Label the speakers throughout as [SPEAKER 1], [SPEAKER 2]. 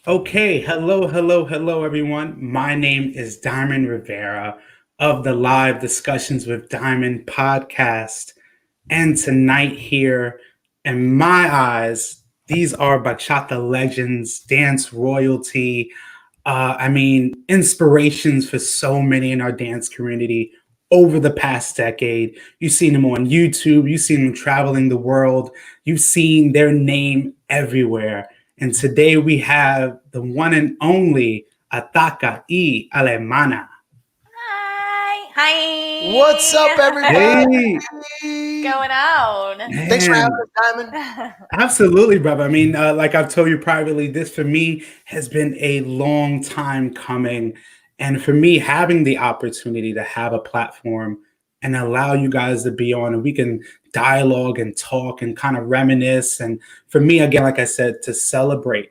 [SPEAKER 1] Okay, hello, everyone. My name is Diamond Rivera of the Live Discussions with Diamond podcast. And tonight, here, in my eyes, these are bachata legends, dance royalty. Inspirations for so many in our dance community over the past decade. You've seen them on YouTube, you've seen them traveling the world, you've seen their name everywhere. And today we have the one and only Ataca Y La Alemana.
[SPEAKER 2] Hi. Hi.
[SPEAKER 3] What's up, everybody?
[SPEAKER 1] Hey,
[SPEAKER 2] What's going on?
[SPEAKER 3] Thanks for having
[SPEAKER 1] man.
[SPEAKER 3] us, Diamond.
[SPEAKER 1] Absolutely, brother. Like I've told you privately, this for me has been a long time coming. And for me, having the opportunity to have a platform and allow you guys to be on and we can dialogue and talk and kind of reminisce. And for me, again, like I said, to celebrate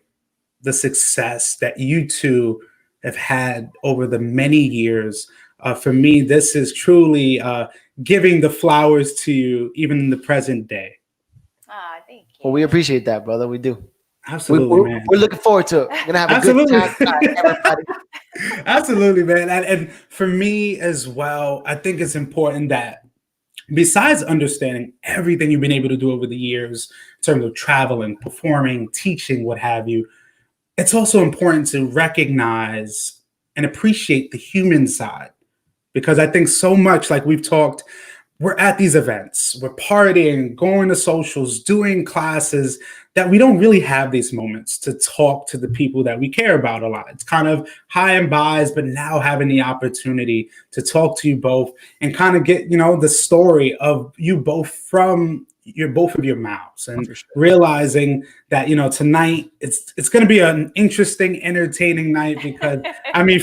[SPEAKER 1] the success that you two have had over the many years. For me, this is truly giving the flowers to you, even in the present day.
[SPEAKER 2] Thank you.
[SPEAKER 3] Well, we appreciate that, brother. We do.
[SPEAKER 1] Absolutely, man.
[SPEAKER 3] We're looking forward to it. We're gonna have a
[SPEAKER 1] Absolutely.
[SPEAKER 3] good time, everybody.
[SPEAKER 1] Absolutely, man. And for me as well, I think it's important that besides understanding everything you've been able to do over the years in terms of traveling, performing, teaching, what have you, it's also important to recognize and appreciate the human side. Because I think so much, like we've talked, we're at these events, we're partying, going to socials, doing classes, that we don't really have these moments to talk to the people that we care about a lot. It's kind of high and buys, but now having the opportunity to talk to you both and kind of get, the story of you both from both of your mouths, and
[SPEAKER 3] For sure.
[SPEAKER 1] realizing that, tonight it's going to be an interesting, entertaining night because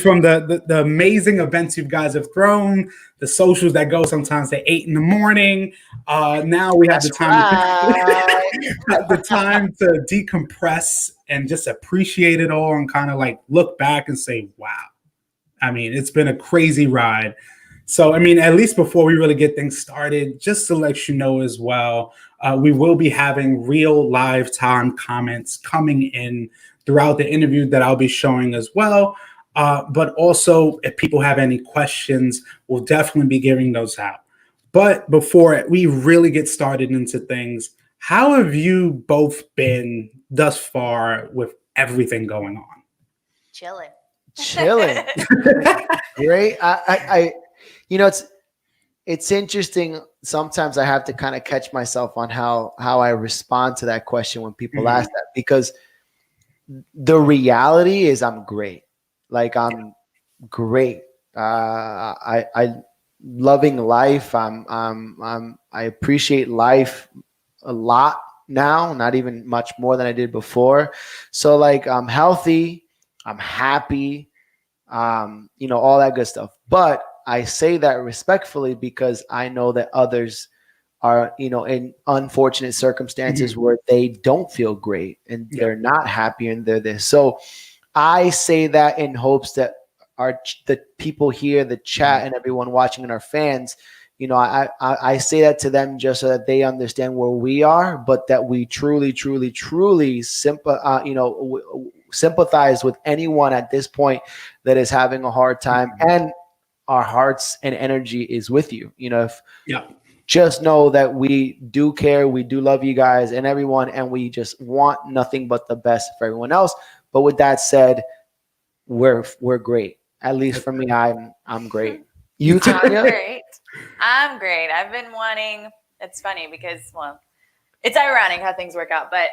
[SPEAKER 1] from the amazing events you guys have thrown, the socials that go sometimes at 8 a.m. Now we have
[SPEAKER 3] That's
[SPEAKER 1] the time
[SPEAKER 3] right.
[SPEAKER 1] have the time to decompress and just appreciate it all and kind of like look back and say, wow. It's been a crazy ride. So, at least before we really get things started, just to let you know as well, we will be having real live time comments coming in throughout the interview that I'll be showing as well. But also, if people have any questions, we'll definitely be giving those out. But before we really get started into things, how have you both been thus far with everything going on?
[SPEAKER 2] Chilling.
[SPEAKER 3] Great. It's interesting. Sometimes I have to kind of catch myself on how I respond to that question when people ask that, because the reality is I'm great. Like, I'm great. I loving life. I appreciate life a lot now, not even much more than I did before. So, like, I'm healthy, I'm happy, all that good stuff. But I say that respectfully because I know that others are, in unfortunate circumstances where they don't feel great and they're not happy and they're this. So I say that in hopes that the people here, the chat, and everyone watching and our fans, I say that to them just so that they understand where we are, but that we truly sympathize with anyone at this point that is having a hard time, and our hearts and energy is with you. Just know that we do care, we do love you guys and everyone, and we just want nothing but the best for everyone else. But with that said, we're great. At least for me, I'm great. You, Tanya?
[SPEAKER 2] I'm great. I've been wanting. It's funny because, well, it's ironic how things work out. But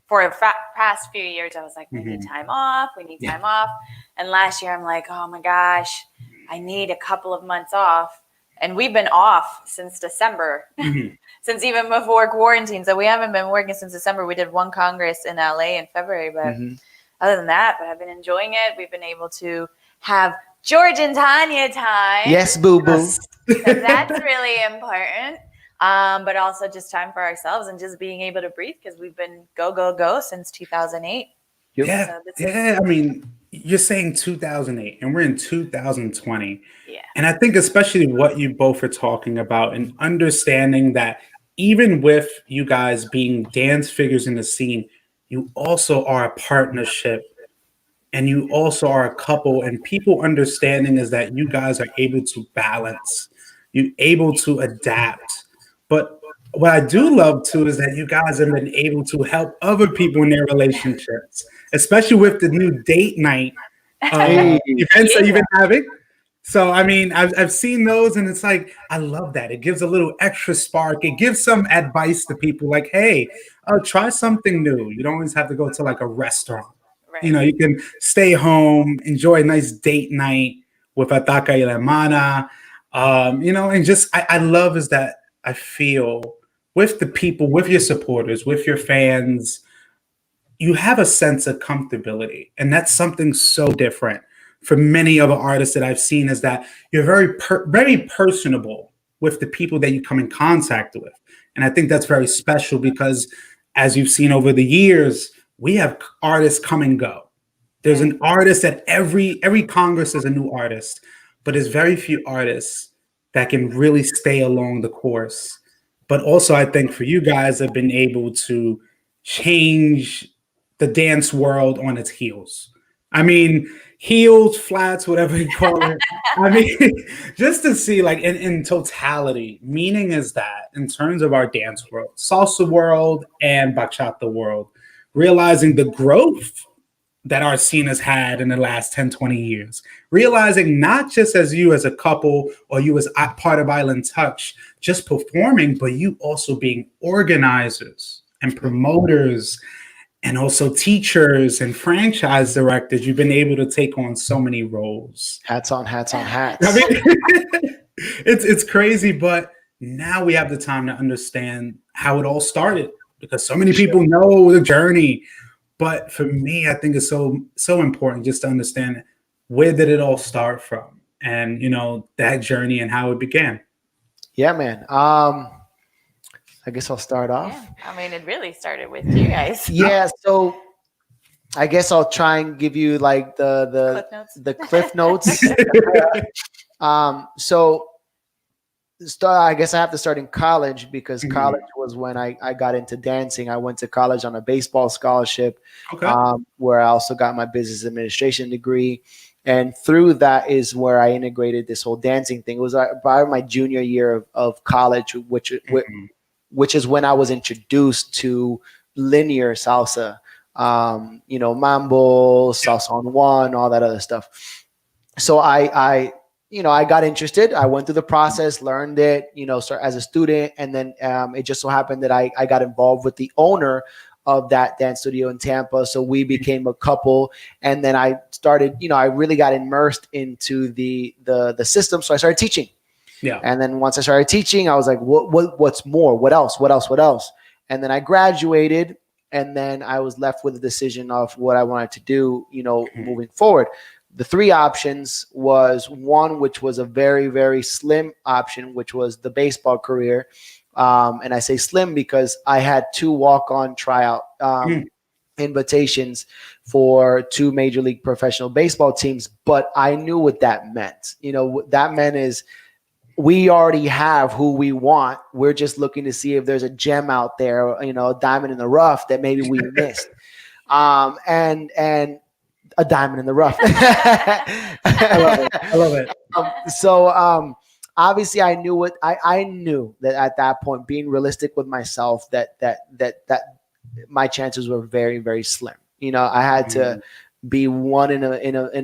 [SPEAKER 2] for the past few years, I was like, we need time off. We need time off. And last year, I'm like, oh my gosh, I need a couple of months off. And we've been off since December, since even before quarantine. So we haven't been working since December. We did one Congress in LA in February, but other than that, but I've been enjoying it. We've been able to have George and Tanya time.
[SPEAKER 3] Yes, boo-boo.
[SPEAKER 2] That's really important. But also just time for ourselves and just being able to breathe, because we've been go since 2008.
[SPEAKER 1] Yeah, you're saying 2008 and we're in 2020.
[SPEAKER 2] Yeah.
[SPEAKER 1] And I think especially what you both are talking about and understanding that even with you guys being dance figures in the scene, you also are a partnership, and you also are a couple, and people understanding is that you guys are able to balance, you able to adapt. But what I do love too is that you guys have been able to help other people in their relationships, especially with the new date night
[SPEAKER 3] Hey,
[SPEAKER 1] events that you've
[SPEAKER 2] Yeah.
[SPEAKER 1] been having. So I mean, I've seen those, and it's like I love that. It gives a little extra spark. It gives some advice to people, like, hey, try something new. You don't always have to go to like a restaurant. You
[SPEAKER 2] Right.
[SPEAKER 1] know, you can stay home, enjoy a nice date night with Ataca Y La Alemana. You know, and just I love is that I feel with the people, with your supporters, with your fans, you have a sense of comfortability, and that's something so different for many other artists that I've seen, is that you're very personable with the people that you come in contact with. And I think that's very special because, as you've seen over the years, we have artists come and go. There's an artist at every congress is a new artist, but there's very few artists that can really stay along the course. But also, I think for you guys have been able to change the dance world on its heels. I mean, heels, flats, whatever you call it. I mean, just to see, like, in totality, meaning is that in terms of our dance world, salsa world and bachata world, realizing the growth that our scene has had in the last 10, 20 years, realizing not just as you as a couple or you as part of Island Touch, just performing, but you also being organizers and promoters and also teachers and franchise directors. You've been able to take on so many roles.
[SPEAKER 3] hats on, hats on, hats.
[SPEAKER 1] I mean, it's crazy, but now we have the time to understand how it all started, because so many people know the journey. But for me, I think it's so important just to understand where did it all start from, and you know, that journey and how it began.
[SPEAKER 3] Yeah, man. I guess I'll start off.
[SPEAKER 2] Yeah. I mean, it really started with you guys.
[SPEAKER 3] Yeah, so I guess I'll try and give you like
[SPEAKER 2] Cliff notes.
[SPEAKER 3] the cliff notes. So I guess I have to start in college, because
[SPEAKER 1] Mhm.
[SPEAKER 3] college was when I got into dancing. I went to college on a baseball scholarship,
[SPEAKER 1] Okay.
[SPEAKER 3] where I also got my business administration degree. And through that is where I integrated this whole dancing thing. It was by my junior year of college,
[SPEAKER 1] Mhm.
[SPEAKER 3] which is when I was introduced to linear salsa, mambo, salsa on one, all that other stuff. So I got interested. I went through the process, learned it, start as a student. And then it just so happened that I got involved with the owner of that dance studio in Tampa. So we became a couple. And then I started, I really got immersed into the system. So I started teaching.
[SPEAKER 1] Yeah.
[SPEAKER 3] And then once I started teaching, I was like, what's more? What else? And then I graduated, and then I was left with a decision of what I wanted to do, moving forward. The three options was one, which was a very, very slim option, which was the baseball career. And I say slim because I had 2 walk-on tryout invitations for 2 major league professional baseball teams, but I knew what that meant. What that meant is we already have who we want. We're just looking to see if there's a gem out there, a diamond in the rough that maybe we missed. And a diamond in the rough.
[SPEAKER 1] I love it.
[SPEAKER 3] So obviously I knew what I knew that at that point, being realistic with myself, that my chances were very, very slim. I had to be one in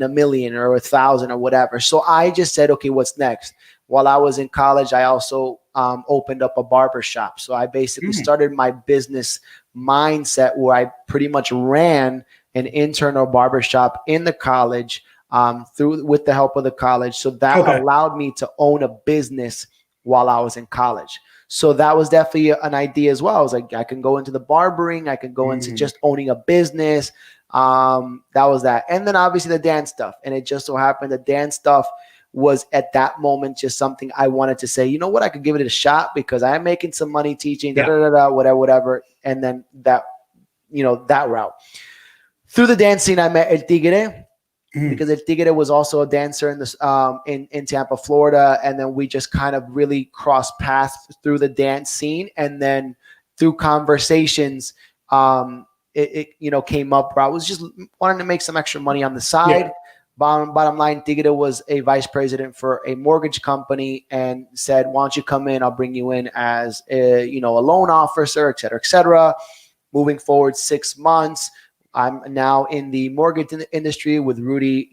[SPEAKER 3] a million or 1,000 or whatever. So I just said, okay, what's next? While I was in college, I also opened up a barber shop. So I basically started my business mindset where I pretty much ran an internal barbershop in the college with the help of the college. So that allowed me to own a business while I was in college. So that was definitely an idea as well. I was like, I can go into the barbering. I can go into just owning a business. That was that. And then obviously the dance stuff. And it just so happened the dance stuff was at that moment just something I wanted to say, you know what, I could give it a shot because I'm making some money teaching, whatever. And then that route. Through the dance scene, I met El Tigre because El Tigre was also a dancer in Tampa, Florida. And then we just kind of really crossed paths through the dance scene. And then through conversations, it came up where I was just wanting to make some extra money on the side. Bottom line, Tigre was a vice president for a mortgage company and said, why don't you come in? I'll bring you in as a loan officer, et cetera, et cetera. Moving forward 6 months, I'm now in the mortgage industry with Rudy,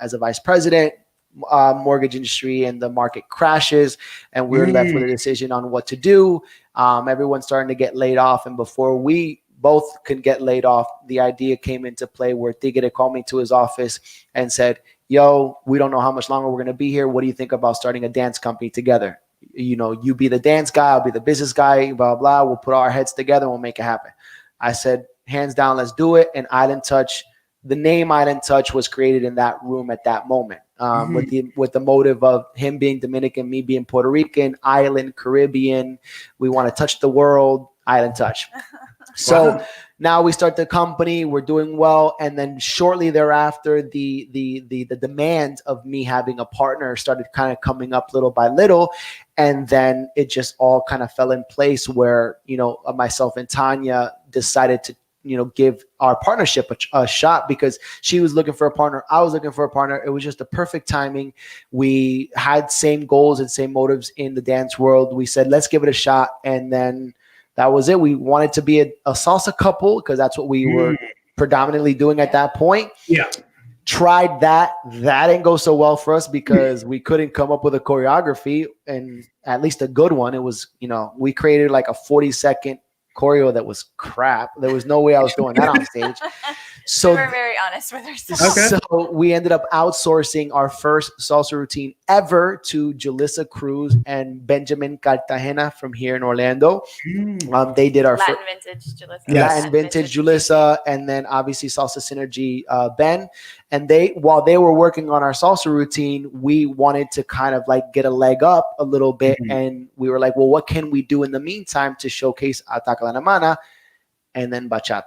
[SPEAKER 3] as a vice president, mortgage industry, and the market crashes. And we're left with a decision on what to do. Everyone's starting to get laid off. And before we both could get laid off, the idea came into play where Tigre called me to his office and said, yo, we don't know how much longer we're going to be here. What do you think about starting a dance company together? You be the dance guy, I'll be the business guy, blah, blah. We'll put our heads together and we'll make it happen. I said, hands down, let's do it. And Island Touch, the name Island Touch was created in that room at that moment, with the motive of him being Dominican, me being Puerto Rican, island, Caribbean. We want to touch the world, Island Touch. So now we start the company, we're doing well. And then shortly thereafter, the demand of me having a partner started kind of coming up little by little. And then it just all kind of fell in place where, myself and Tanya decided to, give our partnership a shot, because she was looking for a partner. I was looking for a partner. It was just the perfect timing. We had same goals and same motives in the dance world. We said, let's give it a shot. And then that was it. We wanted to be a salsa couple because that's what we were predominantly doing at that point.
[SPEAKER 1] Yeah.
[SPEAKER 3] Tried that. That didn't go so well for us because we couldn't come up with a choreography, and at least a good one. It was, we created like a 40-second choreo that was crap. There was no way I was doing that on stage. So
[SPEAKER 2] we were very honest with ourselves.
[SPEAKER 1] Okay.
[SPEAKER 3] So we ended up outsourcing our first salsa routine ever to Julissa Cruz and Benjamin Cartagena from here in Orlando. They did our
[SPEAKER 2] Latin vintage Julissa.
[SPEAKER 3] Latin vintage Julissa, and then obviously Salsa Synergy Ben. And while they were working on our salsa routine, we wanted to kind of like get a leg up a little bit. And we were like, well, what can we do in the meantime to showcase Ataca Y La Alemana and then Bachata?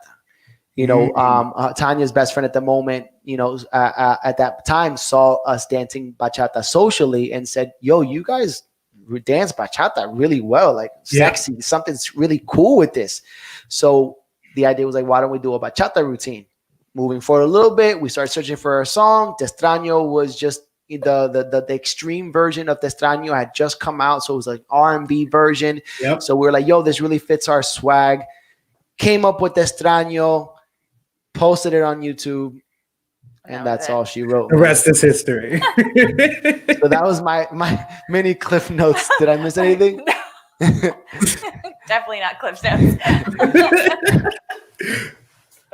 [SPEAKER 3] Tanya's best friend at the moment, at that time saw us dancing Bachata socially and said, yo, you guys dance Bachata really well, like sexy, something's really cool with this. So the idea was like, why don't we do a Bachata routine? Moving forward a little bit, we started searching for a song. Te Extraño was just the extreme version of Te Extraño had just come out. So it was like R&B version. Yep. So we were like, yo, this really fits our swag. Came up with Te Extraño, posted it on YouTube, and that's all she wrote.
[SPEAKER 1] The rest is history.
[SPEAKER 3] So that was my mini cliff notes. Did I miss anything?
[SPEAKER 2] Definitely not cliff notes.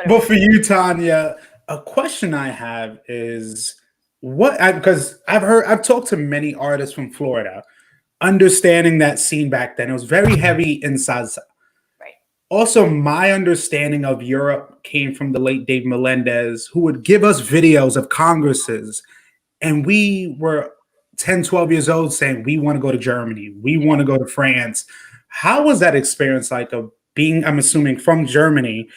[SPEAKER 1] But for you, Tanya, a question I have is because I've talked to many artists from Florida, understanding that scene back then, it was very heavy in salsa.
[SPEAKER 2] Right.
[SPEAKER 1] Also, my understanding of Europe came from the late Dave Melendez, who would give us videos of congresses. And we were 10, 12 years old saying, we want to go to Germany. We want to go to France. How was that experience like of being, I'm assuming, from Germany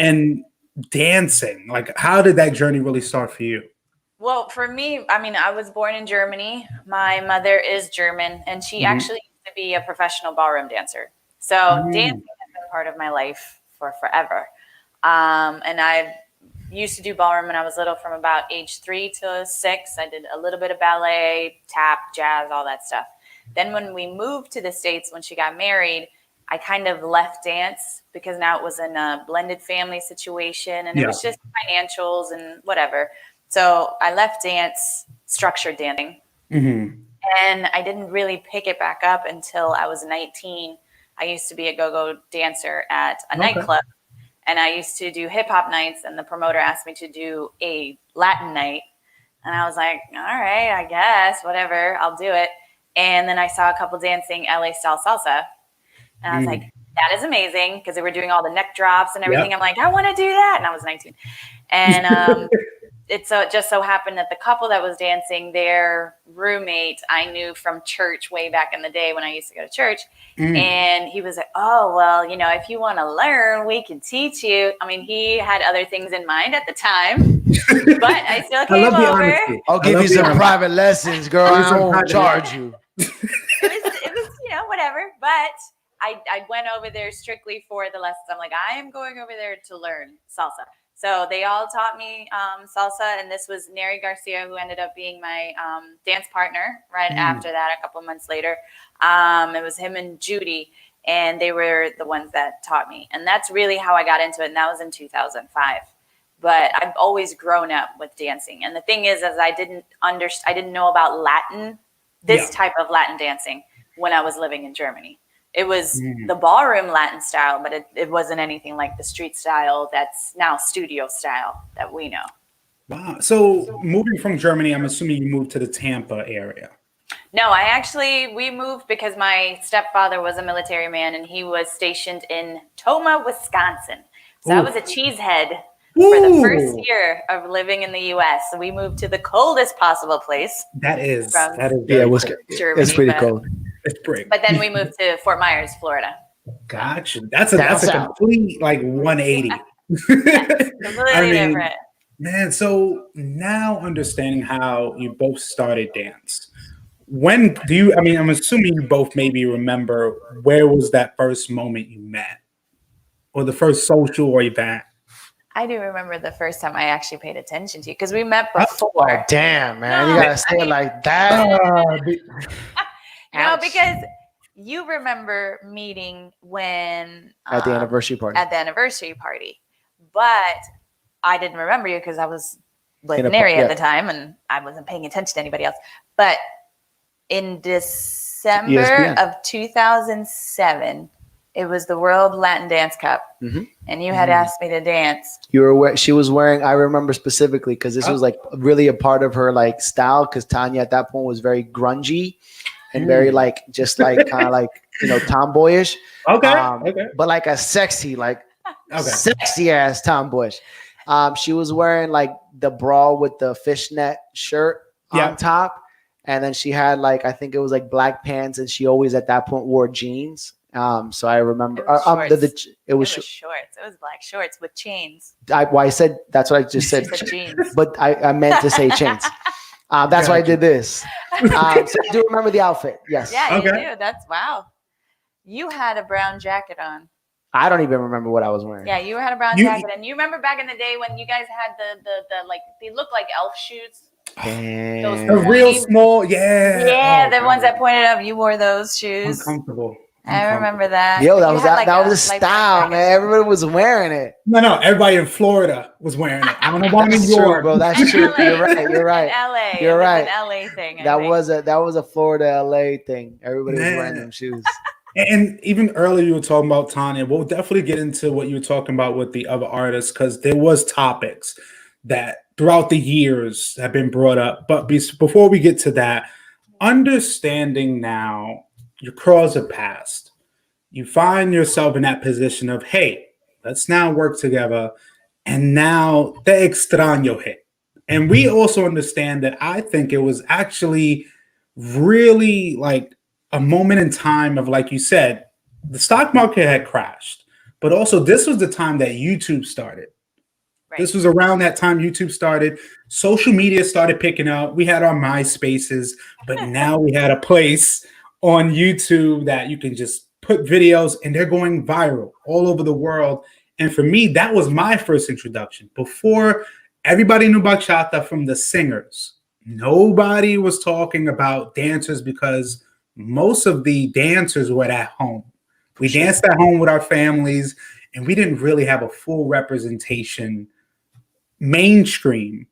[SPEAKER 1] and dancing? Like, how did that journey really start for you?
[SPEAKER 2] Well, for me, I was born in Germany. My mother is German, and she actually used to be a professional ballroom dancer. So dancing has been part of my life for forever. And I used to do ballroom when I was little, from about age 3 to 6. I did a little bit of ballet, tap, jazz, all that stuff. Then when we moved to the States, when she got married, I kind of left dance because now it was in a blended family situation, and it was just financials and whatever. So I left dance, structured dancing, and I didn't really pick it back up until I was 19. I used to be a go-go dancer at a nightclub, and I used to do hip-hop nights, and the promoter asked me to do a Latin night, and I was like, all right, I guess, whatever, I'll do it. And then I saw a couple dancing LA-style salsa, and I was like, that is amazing, because they were doing all the neck drops and everything. I'm like, I want to do that, and I was 19. And it just so happened that the couple that was dancing, their roommate, I knew from church way back in the day when I used to go to church. And he was like, oh, well, if you want to learn, we can teach you. He had other things in mind at the time, but I still came over.
[SPEAKER 3] I'll give you some private lessons, girl. I won't charge you.
[SPEAKER 2] It was, whatever. But I went over there strictly for the lessons. I'm like, I am going over there to learn salsa. So they all taught me salsa, and this was Neri Garcia, who ended up being my dance partner right after that, a couple months later. It was him and Judy, and they were the ones that taught me. And that's really how I got into it, and that was in 2005. But I've always grown up with dancing. And the thing is I didn't know about Latin, this type of Latin dancing when I was living in Germany. It was the ballroom Latin style, but it wasn't anything like the street style that's now studio style that we know.
[SPEAKER 1] Wow. So moving from Germany, I'm assuming you moved to the Tampa area.
[SPEAKER 2] No, we moved because my stepfather was a military man and he was stationed in Toma, Wisconsin. So I was a cheesehead for the first year of living in the U.S. So we moved to the coldest possible place.
[SPEAKER 1] That is
[SPEAKER 2] Germany,
[SPEAKER 3] it's pretty cold.
[SPEAKER 1] It's pretty.
[SPEAKER 2] But then we moved to Fort Myers, Florida.
[SPEAKER 1] Gotcha. That's a complete 180.
[SPEAKER 2] Completely different.
[SPEAKER 1] Man, so now understanding how you both started dance. When do you? I mean, I'm assuming you both maybe remember where was that first moment you met, or the first social or event.
[SPEAKER 2] I do remember the first time I actually paid attention to you because we met before.
[SPEAKER 3] Oh, damn, man. You got to say it like that.
[SPEAKER 2] No, because you remember meeting when...
[SPEAKER 3] At the anniversary party.
[SPEAKER 2] At the anniversary party. But I didn't remember you because I was with Neri at the time and I wasn't paying attention to anybody else. But in December of 2007... It was the World Latin Dance Cup, and you had asked me to dance.
[SPEAKER 3] She was wearing. I remember specifically because this was really a part of her style. Because Tanya at that point was very grungy and very kind of tomboyish.
[SPEAKER 1] Okay.
[SPEAKER 3] But a sexy, sexy ass tomboyish. She was wearing the bra with the fishnet shirt on top, and then she had I think it was black pants, and she always at that point wore jeans. So I remember it was shorts.
[SPEAKER 2] It was black shorts with chains.
[SPEAKER 3] I said that's what I just said.
[SPEAKER 2] Jeans.
[SPEAKER 3] But I meant to say chains. That's why I did this. So I do remember the outfit. Yes.
[SPEAKER 2] Yeah, you do. That's wow. You had a brown jacket on.
[SPEAKER 3] I don't even remember what I was wearing.
[SPEAKER 2] Yeah, you had a brown jacket, and you remember back in the day when you guys had the they looked like elf shoes.
[SPEAKER 3] Those
[SPEAKER 1] real small, yeah,
[SPEAKER 2] the ones that pointed up. You wore those shoes.
[SPEAKER 1] Uncomfortable.
[SPEAKER 2] I remember that.
[SPEAKER 3] Yo, that was a style, man. Everybody was wearing it.
[SPEAKER 1] No, everybody in Florida was wearing it. I don't know about New York,
[SPEAKER 3] bro. That's true. You're right.
[SPEAKER 2] LA.
[SPEAKER 3] You're right.
[SPEAKER 2] It was an LA thing.
[SPEAKER 3] That was a Florida LA thing. Everybody was wearing them shoes.
[SPEAKER 1] And even earlier you were talking about Tanya. We'll definitely get into what you were talking about with the other artists because there was topics that throughout the years have been brought up. But before we get to that, understanding now your crawls have passed. You find yourself in that position of, hey, let's now work together. And now the extraño hit. And we also understand that I think it was actually really a moment in time of, like you said, the stock market had crashed. But also this was the time that YouTube started. Right. This was around that time YouTube started. Social media started picking up. We had our MySpaces, but now we had a place on YouTube that you can just put videos and they're going viral all over the world. And for me, that was my first introduction. Before everybody knew bachata from the singers, nobody was talking about dancers because most of the dancers were at home. We danced at home with our families and we didn't really have a full representation mainstream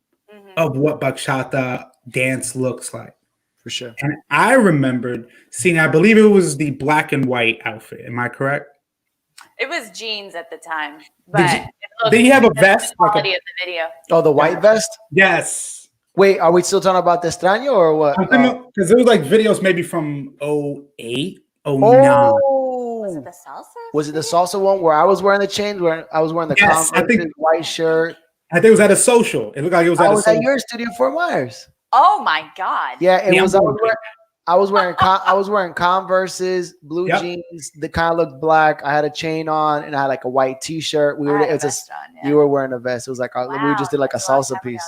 [SPEAKER 1] of what bachata dance looks like.
[SPEAKER 3] For sure.
[SPEAKER 1] And I remembered seeing, I believe it was the black and white outfit. Am I correct?
[SPEAKER 2] It was jeans at the time. But
[SPEAKER 1] did he have a vest?
[SPEAKER 2] The quality of the video.
[SPEAKER 3] Oh, the white vest?
[SPEAKER 1] Yes.
[SPEAKER 3] Wait, are we still talking about the Extraño or what?
[SPEAKER 1] Because it was videos maybe from 08, 09.
[SPEAKER 2] Was it the salsa?
[SPEAKER 3] Was it the salsa one where I was wearing the chains, where I was wearing the Converse, white shirt?
[SPEAKER 1] I think it was at a social. It looked like it was at a social.
[SPEAKER 3] at your studio, Fort Myers.
[SPEAKER 2] Oh my God!
[SPEAKER 3] Yeah, it was. I was wearing Converses, blue jeans that kind of looked black. I had a chain on, and I had a white T-shirt. You were wearing a vest. It was we just did a salsa piece.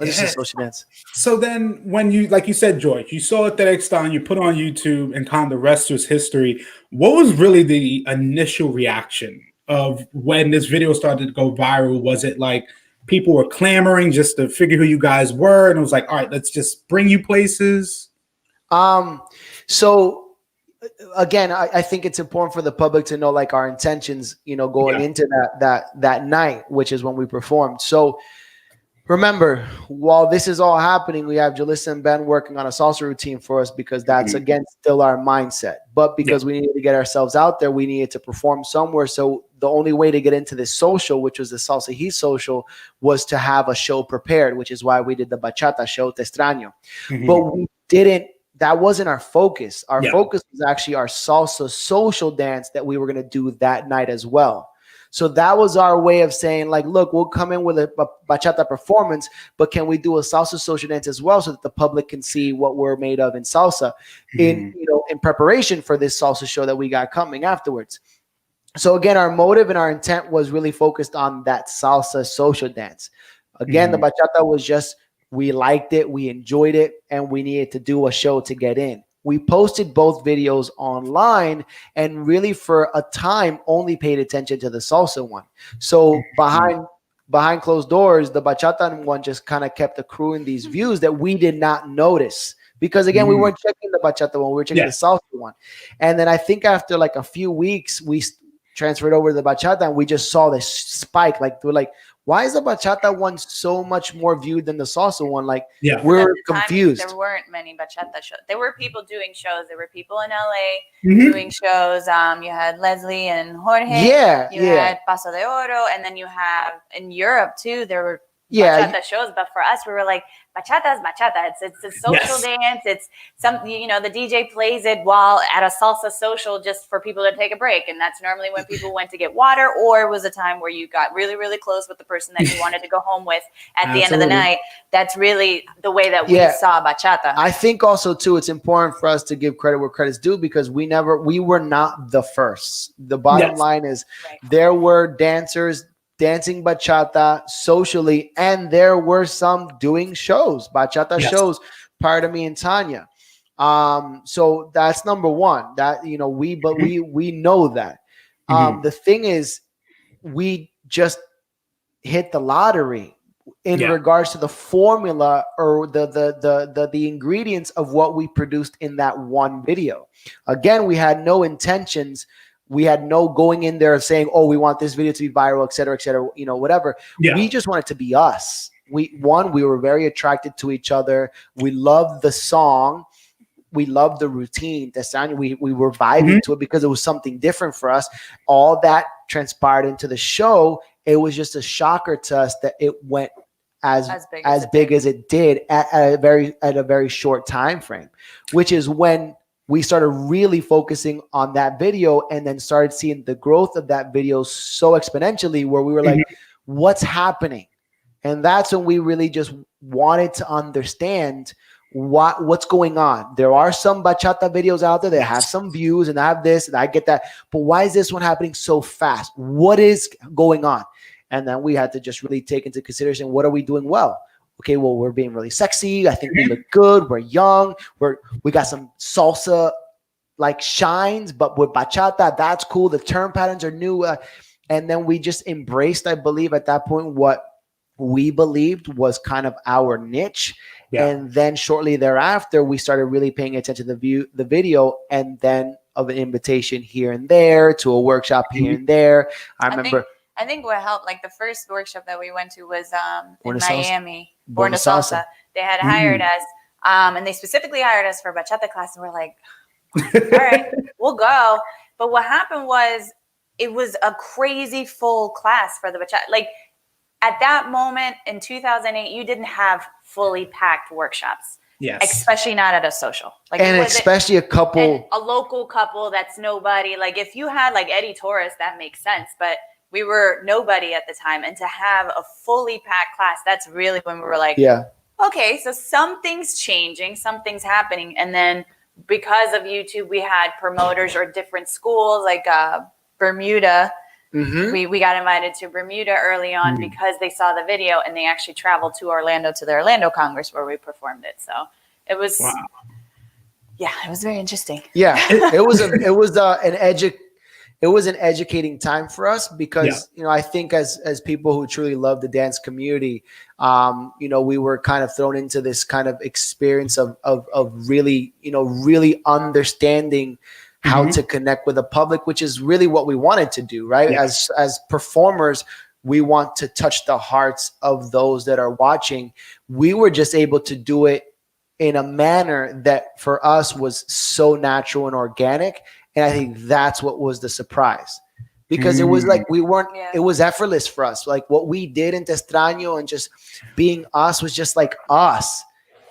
[SPEAKER 3] Just a social dance.
[SPEAKER 1] So then when you, like you said, George, you saw it that Exton, you put on YouTube, and kind of the rest was history. What was really the initial reaction of when this video started to go viral? Was it like people were clamoring just to figure who you guys were, and it was like, all right, let's just bring you places?
[SPEAKER 3] So again, I think it's important for the public to know like our intentions, going into that night, which is when we performed. So remember, while this is all happening, we have Jalissa and Ben working on a salsa routine for us because that's, again, still our mindset. But because we needed to get ourselves out there, we needed to perform somewhere. So the only way to get into this social, which was the Salsa Heat social, was to have a show prepared, which is why we did the Bachata show, Te Extraño. But we didn't. That wasn't our focus. Our focus was actually our salsa social dance that we were going to do that night as well. So that was our way of saying, like, look, we'll come in with a bachata performance, but can we do a salsa social dance as well so that the public can see what we're made of in salsa in preparation for this salsa show that we got coming afterwards. So again, our motive and our intent was really focused on that salsa social dance. Again, the bachata was just, we liked it, we enjoyed it, and we needed to do a show to get in. We posted both videos online and really for a time only paid attention to the salsa one. So behind closed doors, the bachata one just kind of kept accruing these views that we did not notice. Because again, we weren't checking the bachata one, we were checking the salsa one. And then I think after like a few weeks, we transferred over to the bachata and we just saw this spike. Like we're like, why is the bachata one so much more viewed than the salsa one? Like, we're confused.
[SPEAKER 2] There weren't many bachata shows. There were people doing shows. There were people in LA doing shows. You had Leslie and Jorge. You had Paso de Oro. And then you have in Europe too, there were bachata shows. But for us, we were like, bachata is bachata. It's a social dance. It's some, the DJ plays it while at a salsa social just for people to take a break. And that's normally when people went to get water, or it was a time where you got really, really close with the person that you wanted to go home with at the end of the night. That's really the way that we saw bachata.
[SPEAKER 3] I think also too, it's important for us to give credit where credit's due because we were not the first. The bottom line is there were dancers dancing bachata socially, and there were some doing shows, bachata shows, prior to me and Tanya. So that's number one. That we know that. The thing is, we just hit the lottery in regards to the formula or the ingredients of what we produced in that one video. Again, we had no intentions. We had no going in there saying, oh, we want this video to be viral, et cetera, whatever. We just wanted to be us. We were very attracted to each other. We loved the song. We loved the routine. We were vibing to it because it was something different for us. All that transpired into the show. It was just a shocker to us that it went as big as it did at a very short time frame, which is when we started really focusing on that video and then started seeing the growth of that video so exponentially where we were like, what's happening? And that's when we really just wanted to understand what's going on. There are some bachata videos out there that have some views and I have this and I get that, but why is this one happening so fast? What is going on? And then we had to just really take into consideration, what are we doing well? Okay, well, we're being really sexy. I think we look good. We're young. We got some salsa like shines, but with bachata, that's cool. The turn patterns are new. And then we just embraced, I believe, at that point, what we believed was kind of our niche. And then shortly thereafter, we started really paying attention to the video, and then of an invitation here and there to a workshop here and there.
[SPEAKER 2] I think what helped, like the first workshop that we went to was in Miami.
[SPEAKER 3] Salsa.
[SPEAKER 2] Born to Salsa. They had hired us, and they specifically hired us for bachata class, and we're like, all right, we'll go. But what happened was it was a crazy full class for the bachata. Like at that moment in 2008, you didn't have fully packed workshops.
[SPEAKER 1] Yes.
[SPEAKER 2] Especially not at a social. Like,
[SPEAKER 3] and especially a
[SPEAKER 2] local couple that's nobody. Like if you had like Eddie Torres, that makes sense. But we were nobody at the time. And to have a fully packed class, that's really when we were like, okay, so something's changing, something's happening. And then because of YouTube, we had promoters or different schools like Bermuda We got invited to Bermuda early on because they saw the video, and they actually traveled to Orlando to the Orlando Congress where we performed it. So it was, yeah, it was very interesting.
[SPEAKER 3] Yeah, it was an educating time for us because I think as people who truly love the dance community, we were kind of thrown into this kind of experience of really really understanding how to connect with the public, which is really what we wanted to do, right? As performers, we want to touch the hearts of those that are watching. We were just able to do it in a manner that for us was so natural and organic. And I think that's what was the surprise, because it was like it was effortless for us. Like what we did in Te Extraño and just being us was just like us.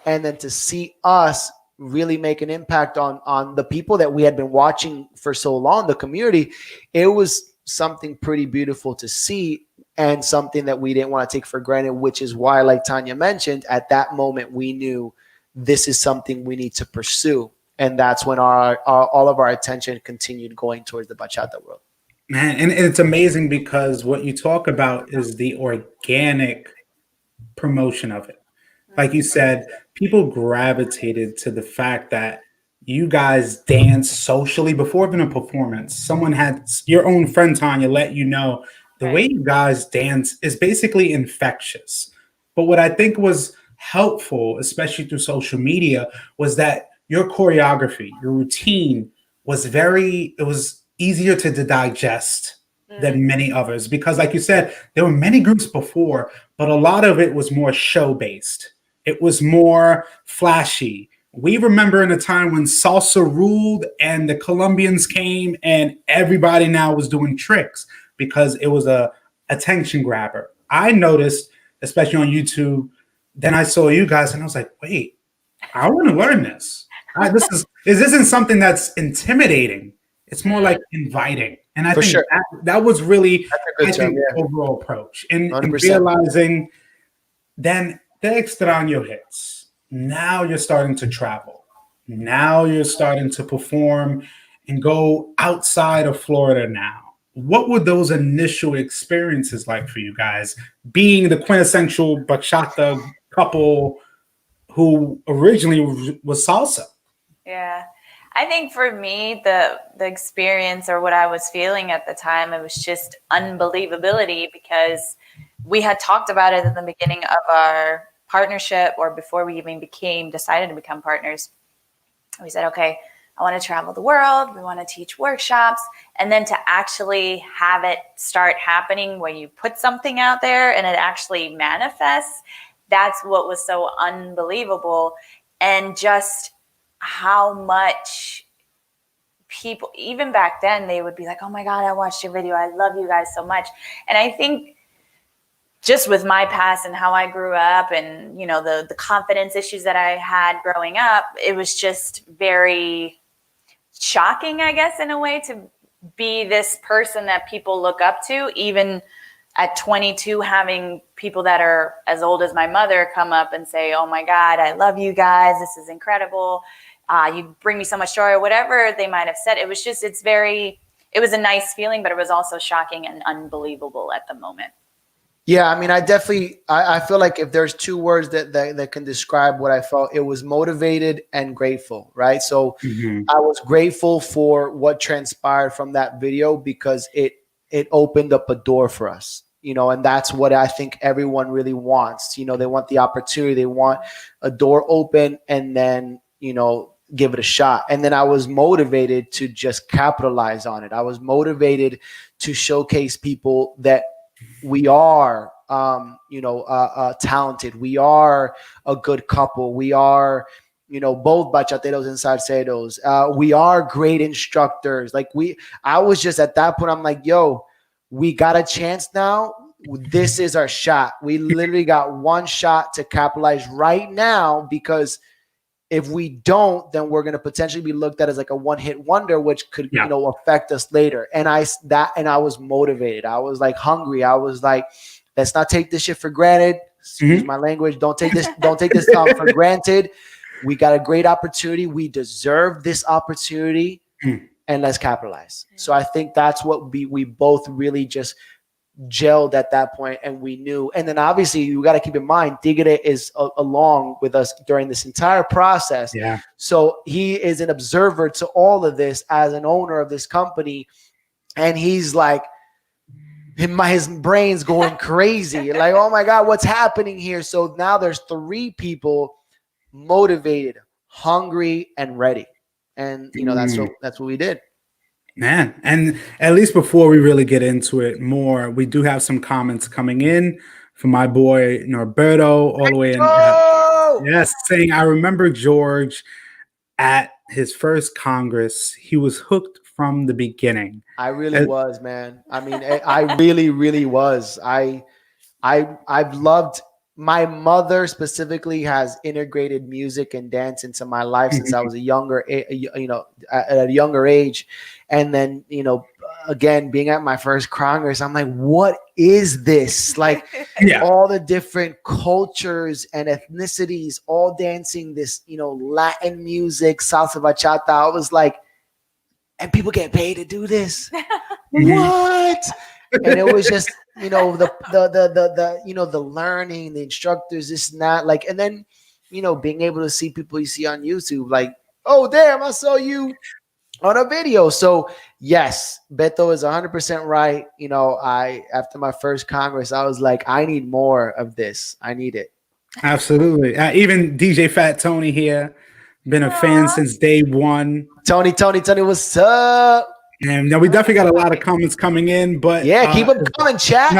[SPEAKER 3] And then to see us really make an impact on the people that we had been watching for so long, the community, it was something pretty beautiful to see and something that we didn't want to take for granted, which is why, like Tanya mentioned, at that moment, we knew this is something we need to pursue. And that's when all of our attention continued going towards the bachata world.
[SPEAKER 1] Man, and it's amazing because what you talk about is the organic promotion of it. Like you said, people gravitated to the fact that you guys dance socially before even a performance. Someone had your own friend Tanya let you know the way you guys dance is basically infectious. But what I think was helpful, especially through social media, was that your choreography, your routine was it was easier to digest than many others. Because like you said, there were many groups before, but a lot of it was more show-based. It was more flashy. We remember in a time when salsa ruled and the Colombians came and everybody now was doing tricks because it was a attention grabber. I noticed, especially on YouTube, then I saw you guys and I was like, wait, I want to learn this. This isn't something that's intimidating. It's more like inviting. And I think that was really the overall approach. And realizing then the Extraño hits. Now you're starting to travel. Now you're starting to perform and go outside of Florida now. What were those initial experiences like for you guys, being the quintessential bachata couple who originally was salsa?
[SPEAKER 2] Yeah. I think for me, the experience or what I was feeling at the time, it was just unbelievability because we had talked about it at the beginning of our partnership or before we even decided to become partners. We said, okay, I want to travel the world. We want to teach workshops. And then to actually have it start happening where you put something out there and it actually manifests, that's what was so unbelievable. And just how much people, even back then, they would be like, oh my God, I watched your video. I love you guys so much. And I think just with my past and how I grew up and, the confidence issues that I had growing up, it was just very shocking, I guess, in a way, to be this person that people look up to, even at 22, having people that are as old as my mother come up and say, oh my God, I love you guys. This is incredible. You bring me so much joy, or whatever they might have said. It was just, it was a nice feeling, but it was also shocking and unbelievable at the moment.
[SPEAKER 3] Yeah, I mean, I feel like if there's two words that can describe what I felt, it was motivated and grateful, right? So I was grateful for what transpired from that video because it opened up a door for us, and that's what I think everyone really wants. They want the opportunity, they want a door open and then, give it a shot. And then I was motivated to just capitalize on it. I was motivated to showcase people that we are, talented. We are a good couple. We are, both bachateros and salseros. We are great instructors. I was just at that point, I'm like, yo, we got a chance now. This is our shot. We literally got one shot to capitalize right now, because if we don't, then we're going to potentially be looked at as like a one-hit wonder, which could, affect us later. And I was motivated. I was like hungry. I was like, let's not take this shit for granted. Excuse my language. Don't take this for granted. We got a great opportunity. We deserve this opportunity. and let's capitalize. So I think that's what we both really just gelled at that point, and we knew. And then obviously you got to keep in mind, Tigre is along with us during this entire process.
[SPEAKER 1] Yeah.
[SPEAKER 3] So he is an observer to all of this as an owner of this company, and he's like, his brain's going crazy. Like, oh my God, what's happening here? So now there's 3 people motivated, hungry, and ready. And that's what we did.
[SPEAKER 1] Man, and at least before we really get into it more, we do have some comments coming in from my boy Norberto, all the way in. Yes, saying, I remember George at his first Congress. He was hooked from the beginning.
[SPEAKER 3] I really was, man. I mean, I really, really was. I've loved. My mother specifically has integrated music and dance into my life since I was at a younger age. And then, again, being at my first Congress, I'm like, what is this? Like all the different cultures and ethnicities, all dancing this, Latin music, salsa, bachata. I was like, and people get paid to do this. What? And it was just, the learning, the instructors, this and that, like, and then, being able to see people you see on YouTube, like, oh, damn, I saw you on a video. So yes, Beto is 100% right. After my first Congress, I was like, I need more of this. I need it.
[SPEAKER 1] Absolutely. Even DJ Fat Tony here, been a fan since day one.
[SPEAKER 3] Tony, what's up?
[SPEAKER 1] And now we definitely got a lot of comments coming in, but
[SPEAKER 3] keep them coming, chat.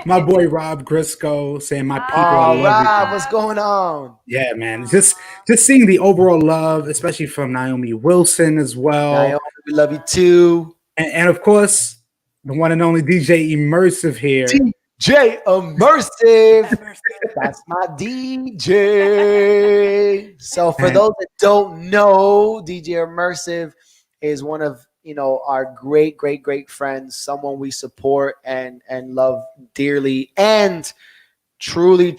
[SPEAKER 1] My boy Rob Grisco saying, my people.
[SPEAKER 3] Rob, what's going on?
[SPEAKER 1] Yeah, man. Just seeing the overall love, especially from Naomi Wilson as well.
[SPEAKER 3] Naomi, we love you too.
[SPEAKER 1] And of course, the one and only DJ Immersive here.
[SPEAKER 3] DJ Immersive. That's my DJ. So for those that don't know, DJ Immersive is one of our great friends, someone we support and love dearly, and truly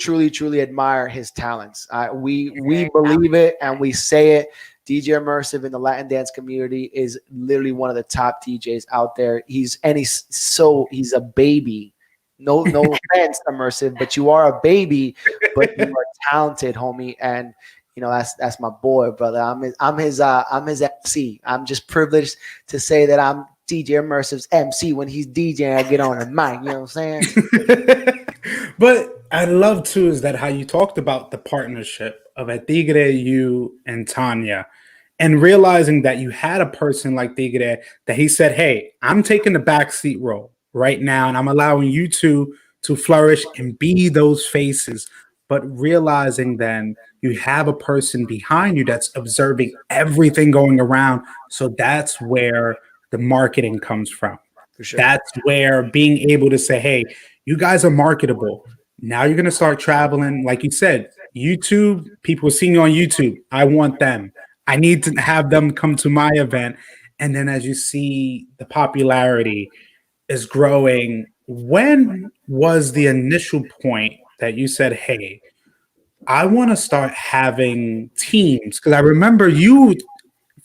[SPEAKER 3] admire his talents. We believe it and we say it. DJ Immersive in the Latin dance community is literally one of the top DJs out there. He's a baby. No offense, Immersive, but you are a baby, but you are talented, homie. And that's my boy, brother. I'm his MC. I'm just privileged to say that I'm DJ Immersive's MC. When he's DJing, I get on the mic. You know what I'm saying?
[SPEAKER 1] But I love too is that how you talked about the partnership of Tigre, you and Tanya, and realizing that you had a person like Tigre that he said, "Hey, I'm taking the backseat role right now, and I'm allowing you to flourish and be those faces." But realizing then you have a person behind you that's observing everything going around. So that's where the marketing comes from.
[SPEAKER 3] For sure.
[SPEAKER 1] That's where being able to say, hey, you guys are marketable. Now you're going to start traveling. Like you said, YouTube, people are seeing you on YouTube. I want them. I need to have them come to my event. And then as you see the popularity is growing, when was the initial point that you said, hey, I want to start having teams? Because I remember you,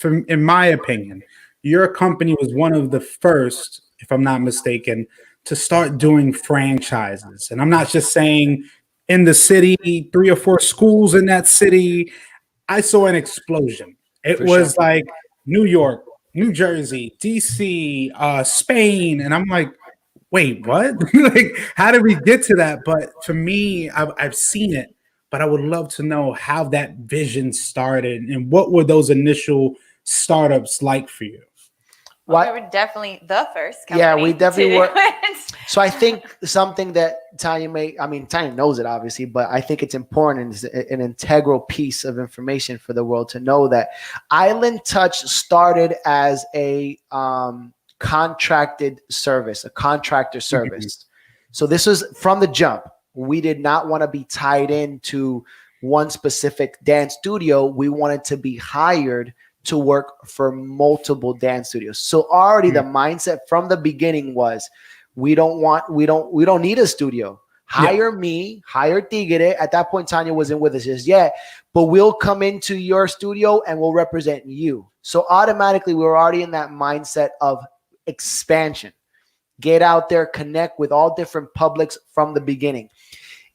[SPEAKER 1] in my opinion, your company was one of the first, if I'm not mistaken, to start doing franchises. And I'm not just saying in the city, 3 or 4 schools in that city. I saw an explosion. It was like New York, New Jersey, DC, Spain. And I'm like, wait, what? Like, how did we get to that? But for me, I've seen it, but I would love to know how that vision started and what were those initial startups like for you?
[SPEAKER 2] Well, we were definitely the first company.
[SPEAKER 3] Yeah, we definitely were. So I think something that Tanya Tanya knows it obviously, but I think it's important and it's an integral piece of information for the world to know that Island Touch started as a contracted service, a contractor service. Mm-hmm. So this was from the jump. We did not want to be tied into one specific dance studio. We wanted to be hired to work for multiple dance studios. So already the mindset from the beginning was we don't need a studio. Hire me, hire Tigre. At that point, Tanya wasn't with us just yet, but we'll come into your studio and we'll represent you. So automatically, we were already in that mindset of expansion. Get out there, connect with all different publics from the beginning.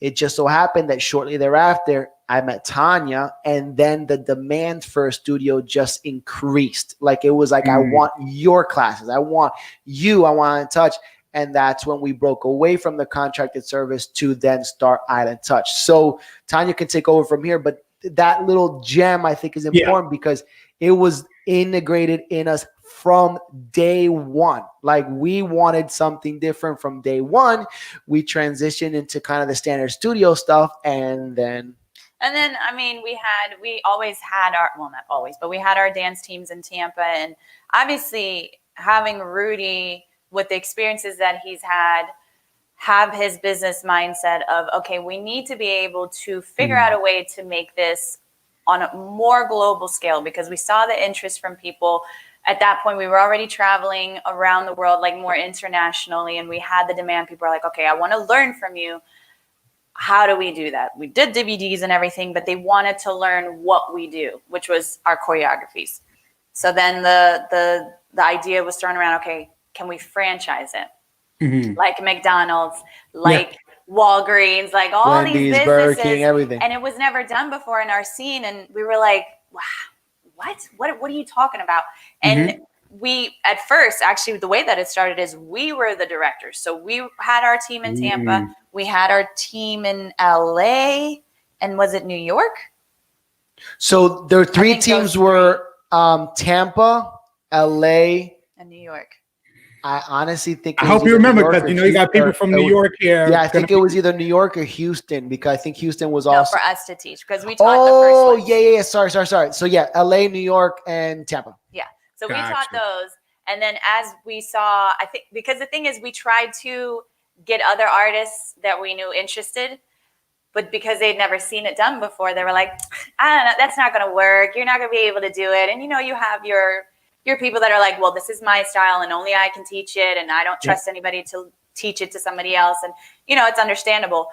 [SPEAKER 3] It just so happened that shortly thereafter, I met Tanya, and then the demand for a studio just increased. Like it was like, I want your classes. I want you. I want to touch. And that's when we broke away from the contracted service to then start Island Touch. So Tanya can take over from here, but that little gem I think is important because it was integrated in us from day one. Like we wanted something different from day one. We transitioned into kind of the standard studio stuff, and then
[SPEAKER 2] I mean, we always had our, well, not always, but we had our dance teams in Tampa, and obviously having Rudy with the experiences that he's had, have his business mindset of, okay, we need to be able to figure out a way to make this on a more global scale, because we saw the interest from people. At that point, we were already traveling around the world, like more internationally, and we had the demand. People are like, okay, I want to learn from you. How do we do that? We did DVDs and everything, but they wanted to learn what we do, which was our choreographies. So then the idea was thrown around, okay, can we franchise it? Like McDonald's, like Walgreens, like all
[SPEAKER 3] Wendy's,
[SPEAKER 2] these businesses,
[SPEAKER 3] Burger King, everything.
[SPEAKER 2] And it was never done before in our scene. And we were like, wow, what are you talking about? And we, at first, actually, the way that it started is we were the directors. So we had our team in Tampa. We had our team in LA. And was it New York?
[SPEAKER 3] So there were three teams were Tampa, LA,
[SPEAKER 2] and New York.
[SPEAKER 3] I honestly think
[SPEAKER 1] I hope you remember, because you got people from New York here.
[SPEAKER 3] Yeah, I think it was either New York or Houston, because I think Houston was also
[SPEAKER 2] for us to teach, because we taught the first one.
[SPEAKER 3] Yeah. Sorry. So yeah, LA, New York, and Tampa.
[SPEAKER 2] Yeah. So we taught those. And then as we saw, I think, because the thing is, we tried to get other artists that we knew interested, but because they'd never seen it done before, they were like, I don't know, that's not going to work. You're not going to be able to do it. And, you have your people that are like, well, this is my style and only I can teach it, and I don't trust anybody to teach it to somebody else. And, it's understandable.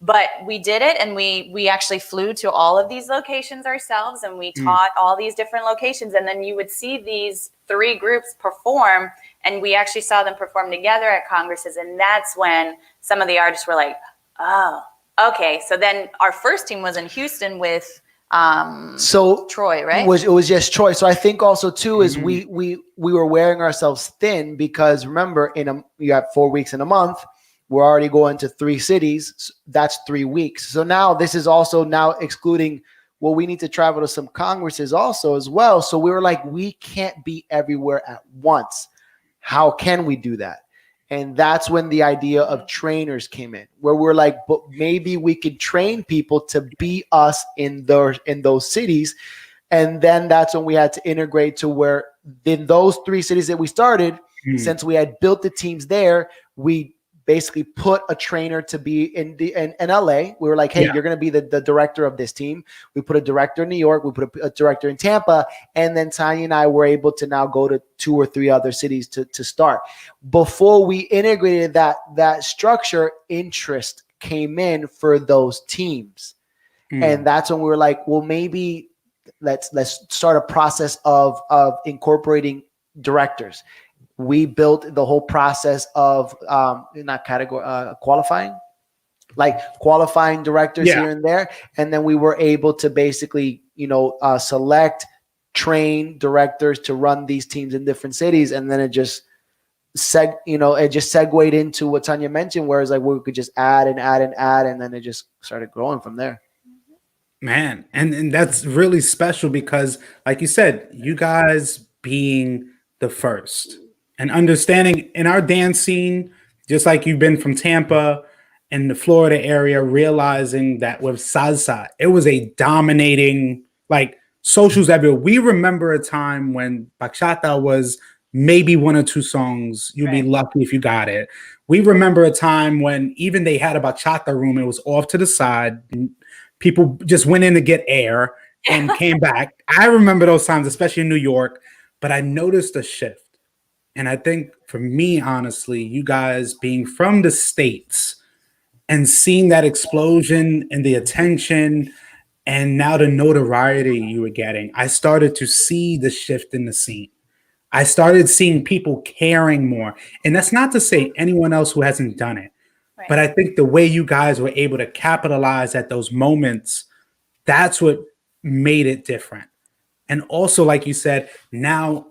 [SPEAKER 2] But we did it, and we actually flew to all of these locations ourselves, and we taught all these different locations. And then you would see these three groups perform, and we actually saw them perform together at congresses. And that's when some of the artists were like, oh, okay. So then our first team was in Houston with Troy, right?
[SPEAKER 3] It was just Troy. So I think also too is we were wearing ourselves thin, because remember, you have 4 weeks in a month. We're already going to 3 cities. So that's 3 weeks. So now this is also now excluding, well, we need to travel to some congresses also as well. So we were like, we can't be everywhere at once. How can we do that? And that's when the idea of trainers came in, where we're like, but maybe we could train people to be us in those cities. And then that's when we had to integrate to where in those 3 cities that we started, since we had built the teams there, we basically put a trainer to be in LA. We were like, hey, you're going to be the director of this team. We put a director in New York. We put a director in Tampa. And then Tanya and I were able to now go to 2 or 3 other cities to start. Before we integrated that structure, interest came in for those teams. And that's when we were like, well, maybe let's start a process of incorporating directors. We built the whole process of qualifying directors here and there. And then we were able to basically, select, train directors to run these teams in different cities. And then it just segued into what Tanya mentioned, where it's like we could just add and add and add, and then it just started growing from there.
[SPEAKER 1] Man, and that's really special, because like you said, you guys being the first and understanding in our dance scene, just like you've been from Tampa and the Florida area, realizing that with salsa, it was a dominating, like, socials everywhere. We remember a time when bachata was maybe 1 or 2 songs. You'd be lucky if you got it. We remember a time when even they had a bachata room. It was off to the side. People just went in to get air and came back. I remember those times, especially in New York, but I noticed a shift. And I think for me, honestly, you guys being from the States and seeing that explosion and the attention and now the notoriety you were getting, I started to see the shift in the scene. I started seeing people caring more. And that's not to say anyone else who hasn't done it,
[SPEAKER 2] Right.
[SPEAKER 1] but I think the way you guys were able to capitalize at those moments, that's what made it different. And also, like you said, now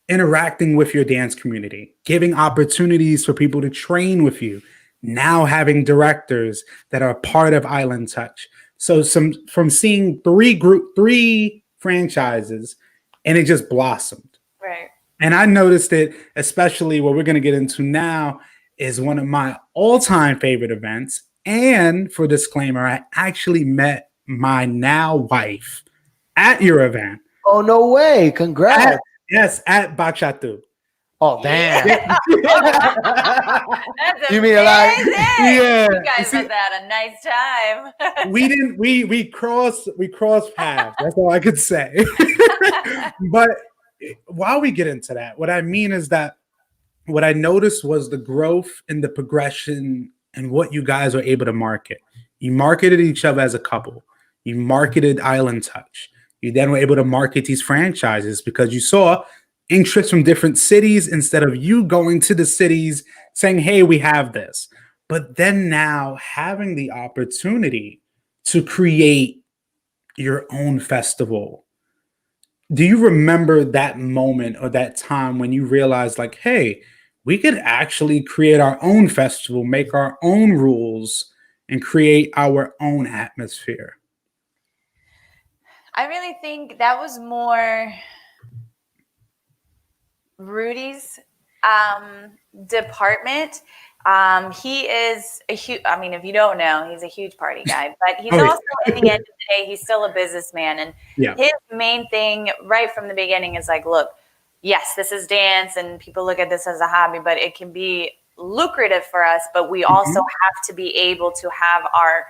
[SPEAKER 1] interacting with your dance community, giving opportunities for people to train with you, now having directors that are part of Island Touch. So from seeing three franchises, and it just blossomed.
[SPEAKER 2] Right.
[SPEAKER 1] And I noticed it, especially what we're going to get into now, is one of my all-time favorite events. And for disclaimer, I actually met my now wife at your event.
[SPEAKER 3] Oh, no way. Congrats.
[SPEAKER 1] At Bachata.
[SPEAKER 3] Oh, damn.
[SPEAKER 2] Yeah. That's
[SPEAKER 3] You mean like,
[SPEAKER 1] yeah.
[SPEAKER 2] You guys must have had a nice time.
[SPEAKER 1] We crossed paths. That's all I could say. But while we get into that, what I mean is that what I noticed was the growth and the progression and what you guys were able to market. You marketed each other as a couple. You marketed Island Touch. You then were able to market these franchises because you saw interest from different cities instead of you going to the cities saying, hey, we have this. But then now having the opportunity to create your own festival. Do you remember that moment or that time when you realized, like, hey, we could actually create our own festival, make our own rules, and create our own atmosphere?
[SPEAKER 2] I really think that was more Rudy's department. He is a huge, I mean, if you don't know, he's a huge party guy, but he's also, in the end of the day, he's still a businessman. And his main thing right from the beginning is like, look, yes, this is dance and people look at this as a hobby, but it can be lucrative for us. But we also have to be able to have our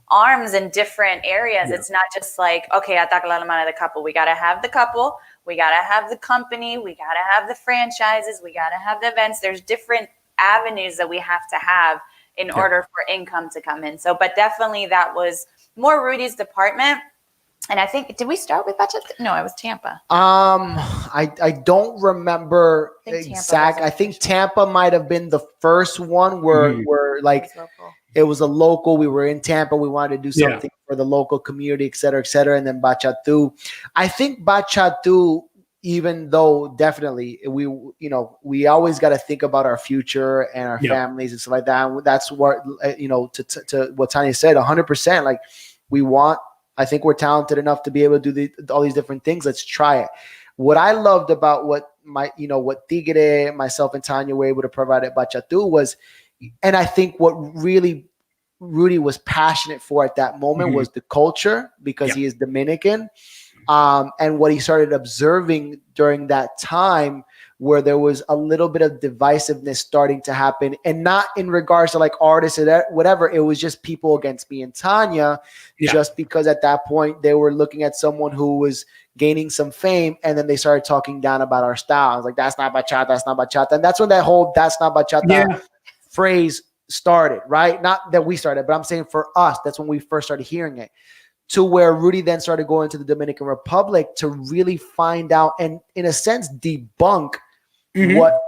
[SPEAKER 2] arms in different areas. It's not just like, okay, Ataca Y La Alemana, the couple. We got to have the couple. We got to have the company. We got to have the franchises. We got to have the events. There's different avenues that we have to have in order for income to come in. So, but definitely that was more Rudy's department. And I think, did we start with Bachata? No, it was Tampa.
[SPEAKER 3] I don't remember exact. I think Tampa might have been the first one where like it was a local. We were in Tampa. We wanted to do something for the local community, et cetera, et cetera. And then Bachata. I think Bachata, even though definitely we always got to think about our future and our families and stuff like that. And that's what, to what Tanya said, 100%. Like I think we're talented enough to be able to do all these different things. Let's try it. What I loved about what Tigre, myself and Tanya were able to provide at Bachata was, and I think what really Rudy was passionate for at that moment was the culture, because he is Dominican. And what he started observing during that time, where there was a little bit of divisiveness starting to happen, and not in regards to like artists or whatever. It was just people against me and Tanya, just because at that point they were looking at someone who was gaining some fame, and then they started talking down about our style. I was like, that's not bachata, that's not bachata. And that's when that whole "that's not bachata" phrase started, right? Not that we started, but I'm saying for us, that's when we first started hearing it. To where Rudy then started going to the Dominican Republic to really find out and, in a sense, debunk what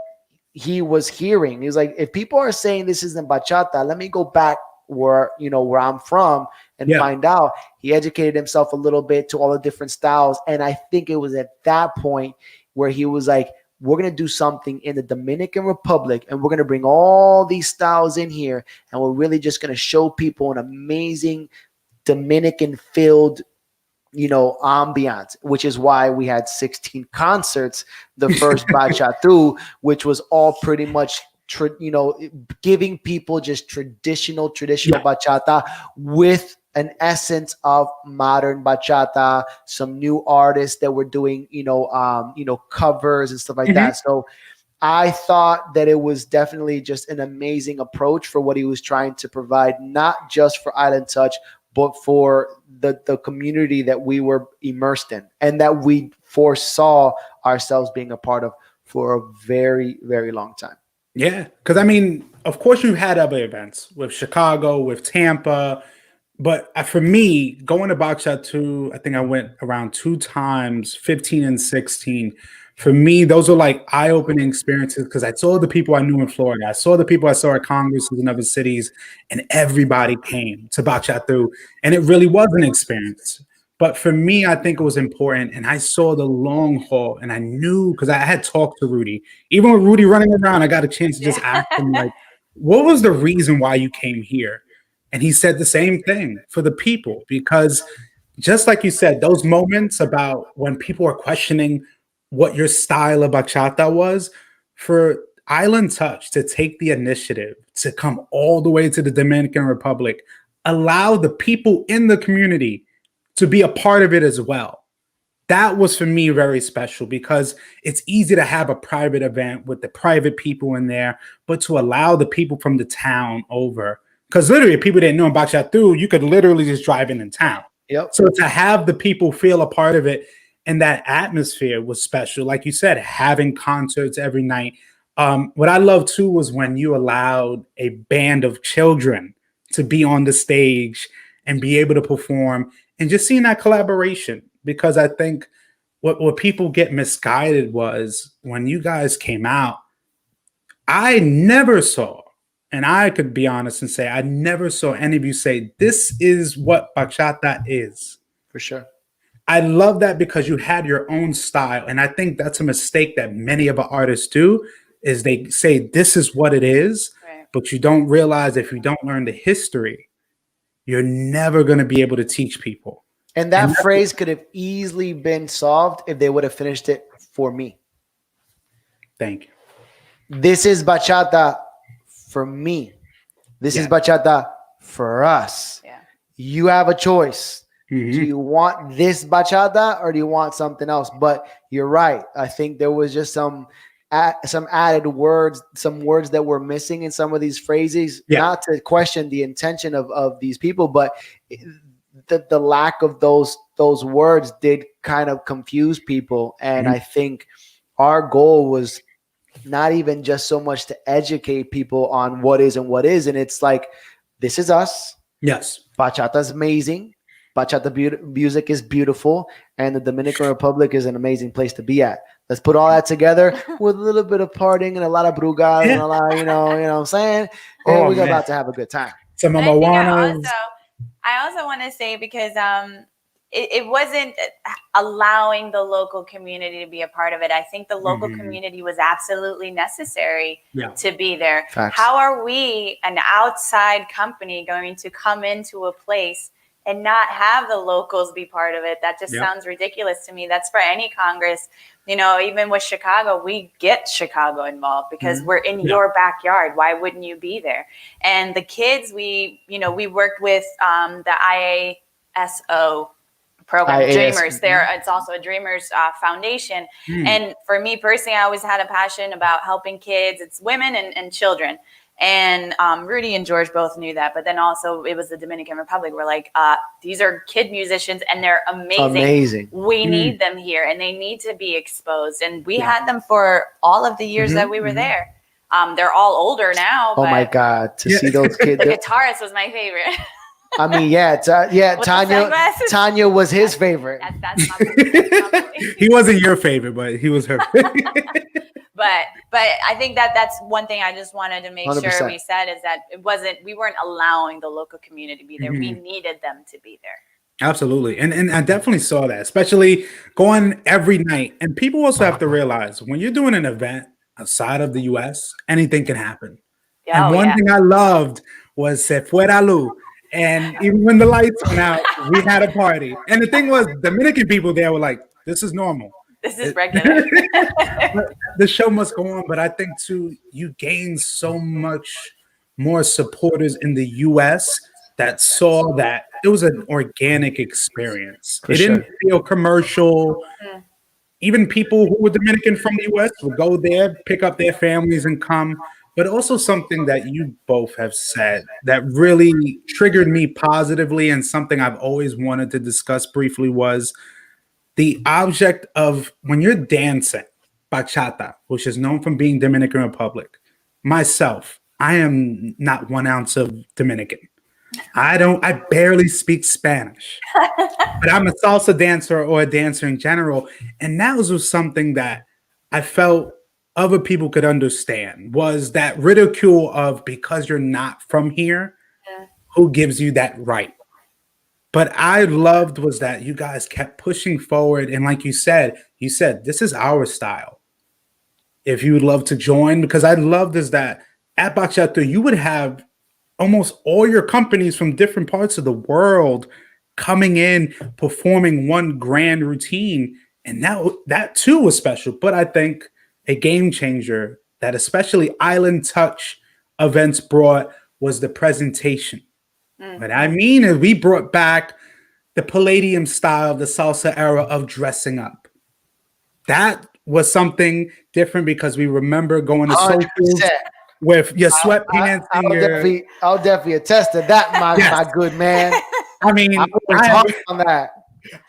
[SPEAKER 3] he was hearing. He was like, if people are saying this isn't bachata, let me go back where I'm from and find out. He educated himself a little bit to all the different styles. And I think it was at that point where he was like, we're going to do something in the Dominican Republic, and we're going to bring all these styles in here, and we're really just going to show people an amazing Dominican-filled, ambiance, which is why we had 16 concerts the first Bachata, which was all pretty much, giving people just traditional bachata with an essence of modern bachata, some new artists that were doing, covers and stuff like that. So I thought that it was definitely just an amazing approach for what he was trying to provide, not just for Island Touch, but for the community that we were immersed in and that we foresaw ourselves being a part of for a very, very long time.
[SPEAKER 1] Yeah, because I mean, of course, you had other events with Chicago, with Tampa, but for me, going to Bachata 2, I think I went around 2 times, 15 and 16. For me, those are like eye-opening experiences because I saw the people I knew in Florida. I saw the people I saw at congresses in other cities, and everybody came to Bachata 2, and it really was an experience. But for me, I think it was important, and I saw the long haul, and I knew because I had talked to Rudy. Even with Rudy running around, I got a chance to just ask him, like, what was the reason why you came here? And he said the same thing for the people, because just like you said, those moments about when people are questioning what your style of bachata was, for Island Touch to take the initiative to come all the way to the Dominican Republic, allow the people in the community to be a part of it as well. That was for me very special because it's easy to have a private event with the private people in there, but to allow the people from the town over, because literally if people didn't know about Bachata, you could literally just drive in town.
[SPEAKER 3] Yep.
[SPEAKER 1] So to have the people feel a part of it and that atmosphere was special. Like you said, having concerts every night. What I love too was when you allowed a band of children to be on the stage and be able to perform and just seeing that collaboration. Because I think what people get misguided was when you guys came out, I never saw, and I could be honest and say, I never saw any of you say, this is what bachata is.
[SPEAKER 3] For sure.
[SPEAKER 1] I love that because you had your own style. And I think that's a mistake that many of our artists do, is they say, this is what it is,
[SPEAKER 2] Right.
[SPEAKER 1] but you don't realize if you don't learn the history, you're never going to be able to teach people.
[SPEAKER 3] And that phrase could have easily been solved if they would have finished it for me.
[SPEAKER 1] Thank you.
[SPEAKER 3] This is bachata for me. This is bachata for us.
[SPEAKER 2] Yeah.
[SPEAKER 3] You have a choice.
[SPEAKER 1] Mm-hmm.
[SPEAKER 3] Do you want this bachata or do you want something else? But you're right. I think there was just some added words, some words that were missing in some of these phrases.
[SPEAKER 1] Yeah.
[SPEAKER 3] Not to question the intention of these people, but the lack of those words did kind of confuse people. And I think our goal was not even just so much to educate people on what is and what isn't. It's like, this is us.
[SPEAKER 1] Yes.
[SPEAKER 3] Bachata is amazing. Bachata music is beautiful. And the Dominican Republic is an amazing place to be at. Let's put all that together with a little bit of partying and a lot of brugada and a lot, you know what I'm saying? And we're about to have a good time.
[SPEAKER 1] Some
[SPEAKER 2] I
[SPEAKER 1] Mamawanas.
[SPEAKER 2] also want to say, because it wasn't allowing the local community to be a part of it. I think the local community was absolutely necessary to be there.
[SPEAKER 3] Facts.
[SPEAKER 2] How are we, an outside company, going to come into a place and not have the locals be part of it? That just sounds ridiculous to me. That's for any Congress. You know, even with Chicago, we get Chicago involved because we're in your backyard. Why wouldn't you be there? And the kids, we worked with the IASO program, Dreamers. It's also a Dreamers Foundation. And for me personally, I always had a passion about helping kids. It's women and children. And Rudy and George both knew that. But then also it was the Dominican Republic. We're like, these are kid musicians and they're amazing. We need them here and they need to be exposed. And we had them for all of the years that we were there. They're all older now.
[SPEAKER 3] Oh my God, to see those kids.
[SPEAKER 2] The guitarist was my favorite.
[SPEAKER 3] I mean, Tanya was his favorite.
[SPEAKER 2] That's not
[SPEAKER 1] He wasn't your favorite, but he was her favorite.
[SPEAKER 2] But I think that's one thing I just wanted to make
[SPEAKER 3] 100%.
[SPEAKER 2] sure we said, is that we weren't allowing the local community to be there. We needed them to be there.
[SPEAKER 1] Absolutely. And I definitely saw that, especially going every night. And people also have to realize when you're doing an event outside of the US, anything can happen. And one thing I loved was Se Fuera Lu. And even when the lights went out, we had a party. And the thing was, Dominican people there were like, this is normal.
[SPEAKER 2] This is regular.
[SPEAKER 1] The show must go on. But I think, too, you gain so much more supporters in the U.S. that saw that it was an organic experience. It didn't feel commercial. Even people who were Dominican from the U.S. would go there, pick up their families and come. But also something that you both have said that really triggered me positively, and something I've always wanted to discuss briefly, was the object of when you're dancing bachata, which is known from being Dominican Republic, myself, I am not 1 ounce of Dominican. I barely speak Spanish, but I'm a salsa dancer or a dancer in general. And that was something that I felt other people could understand, was that ridicule of, because you're not from here,
[SPEAKER 2] Yeah.
[SPEAKER 1] who gives you that right? But I loved was that you guys kept pushing forward. And like you said, this is our style. If you would love to join, because I loved is that at Bachata, you would have almost all your companies from different parts of the world coming in, performing one grand routine. And that too was special. But I think a game changer that especially Island Touch events brought was the presentation. What I mean is we brought back the Palladium style, the salsa era of dressing up. That was something different because we remember going to socials
[SPEAKER 3] 100%.
[SPEAKER 1] with your sweatpants and your.
[SPEAKER 3] I'll definitely attest to that, my
[SPEAKER 1] Yes.
[SPEAKER 3] good man.
[SPEAKER 1] I mean,
[SPEAKER 3] I was hard on that.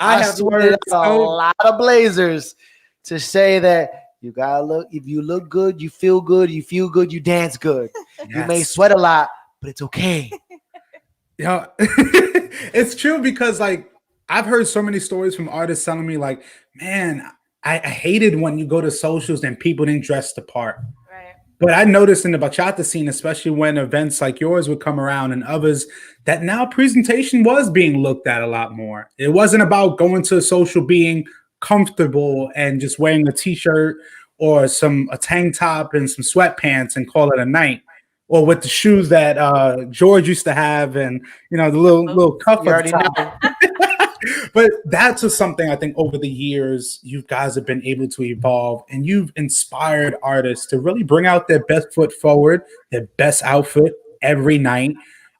[SPEAKER 1] I have
[SPEAKER 3] sweated
[SPEAKER 1] worked
[SPEAKER 3] out a lot of blazers to say that you gotta look. If you look good, you feel good. You feel good, you dance good. You may
[SPEAKER 1] Yes.
[SPEAKER 3] sweat a lot, but it's okay.
[SPEAKER 1] Yeah, it's true because like I've heard so many stories from artists telling me like, man, I hated when you go to socials and people didn't dress the part.
[SPEAKER 2] Right.
[SPEAKER 1] But I noticed in the bachata scene, especially when events like yours would come around and others, that now presentation was being looked at a lot more. It wasn't about going to a social being comfortable and just wearing a t-shirt or a tank top and some sweatpants and call it a night. Or with the shoes that George used to have, and the little cuff
[SPEAKER 3] You
[SPEAKER 1] at
[SPEAKER 3] already
[SPEAKER 1] the top.
[SPEAKER 3] know.
[SPEAKER 1] But that's just something I think over the years you guys have been able to evolve, and you've inspired artists to really bring out their best foot forward, their best outfit every night.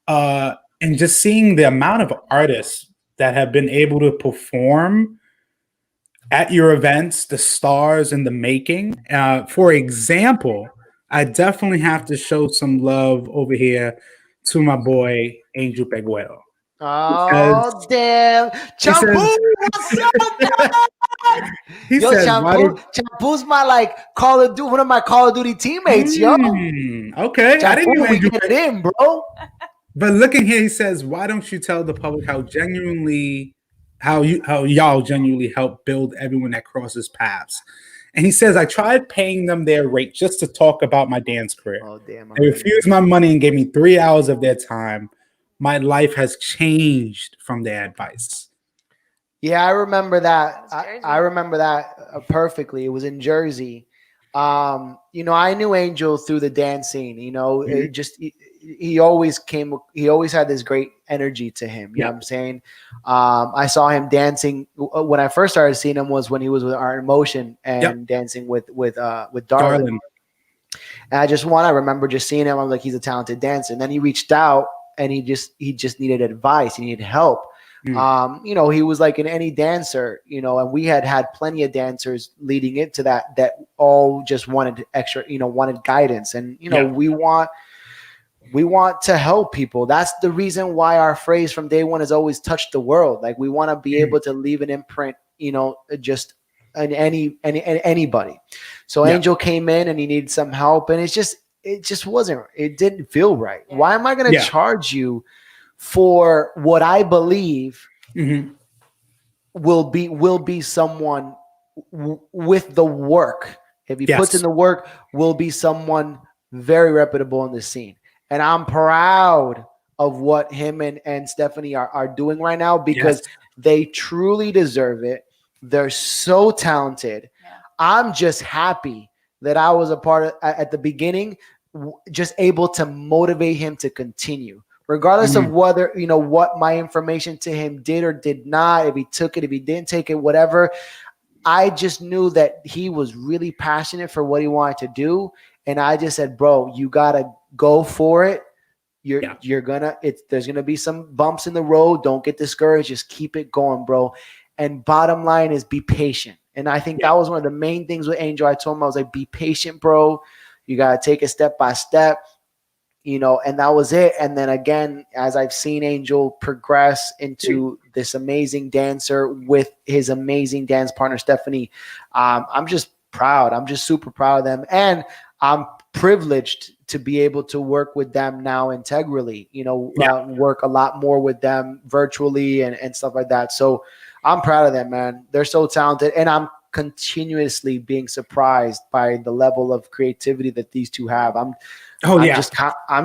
[SPEAKER 1] And just seeing the amount of artists that have been able to perform at your events, the stars in the making. For example, I definitely have to show some love over here to my boy Angel Peguero.
[SPEAKER 3] Oh damn,
[SPEAKER 1] He says,
[SPEAKER 3] Champu, what's up?
[SPEAKER 1] he
[SPEAKER 3] Yo,
[SPEAKER 1] says, why do
[SPEAKER 3] Champu's my one of my Call of Duty teammates, yo.
[SPEAKER 1] Okay, I didn't know
[SPEAKER 3] we
[SPEAKER 1] Angel.
[SPEAKER 3] get it in, bro.
[SPEAKER 1] But looking here, he says, why don't you tell the public how y'all genuinely help build everyone that crosses paths? And he says, I tried paying them their rate just to talk about my dance career.
[SPEAKER 3] Oh damn,
[SPEAKER 1] They refused my money and gave me 3 hours of their time. My life has changed from their advice.
[SPEAKER 3] Yeah, I remember that.
[SPEAKER 2] Jersey.
[SPEAKER 3] I remember that perfectly. It was in Jersey. I knew Angel through the dance scene. It just he always had this great energy to him. You know what I'm saying? I saw him dancing when I first started seeing him was when he was with Art in Motion and dancing with Darlin. And I remember just seeing him. I was like, he's a talented dancer. And then he reached out and he just needed advice. He needed help. He was like in any dancer, and we had plenty of dancers leading into that all just wanted extra, wanted guidance. And, we want to help people. That's the reason why our phrase from day one has always touched the world. Like we want to be able to leave an imprint, just on anybody. So Angel came in and he needed some help, and it didn't feel right. Yeah. Why am I going to charge you for what I believe will be someone with the work? If he puts in the work, will be someone very reputable in the scene. And I'm proud of what him and Stephanie are doing right now because they truly deserve it. They're so talented. Yeah. I'm just happy that I was a part of at the beginning, just able to motivate him to continue, regardless of whether, what my information to him did or did not, if he took it, if he didn't take it, whatever. I just knew that he was really passionate for what he wanted to do. And I just said, bro, you got to go for it. There's going to be some bumps in the road. Don't get discouraged. Just keep it going, bro. And bottom line is be patient. And I think that was one of the main things with Angel. I told him, I was like, be patient, bro. You got to take it step by step, and that was it. And then again, as I've seen Angel progress into this amazing dancer with his amazing dance partner, Stephanie, I'm just proud. I'm just super proud of them. And I'm privileged to be able to work with them now integrally, work a lot more with them virtually and stuff like that. So I'm proud of them, man. They're so talented. And I'm continuously being surprised by the level of creativity that these two have. I'm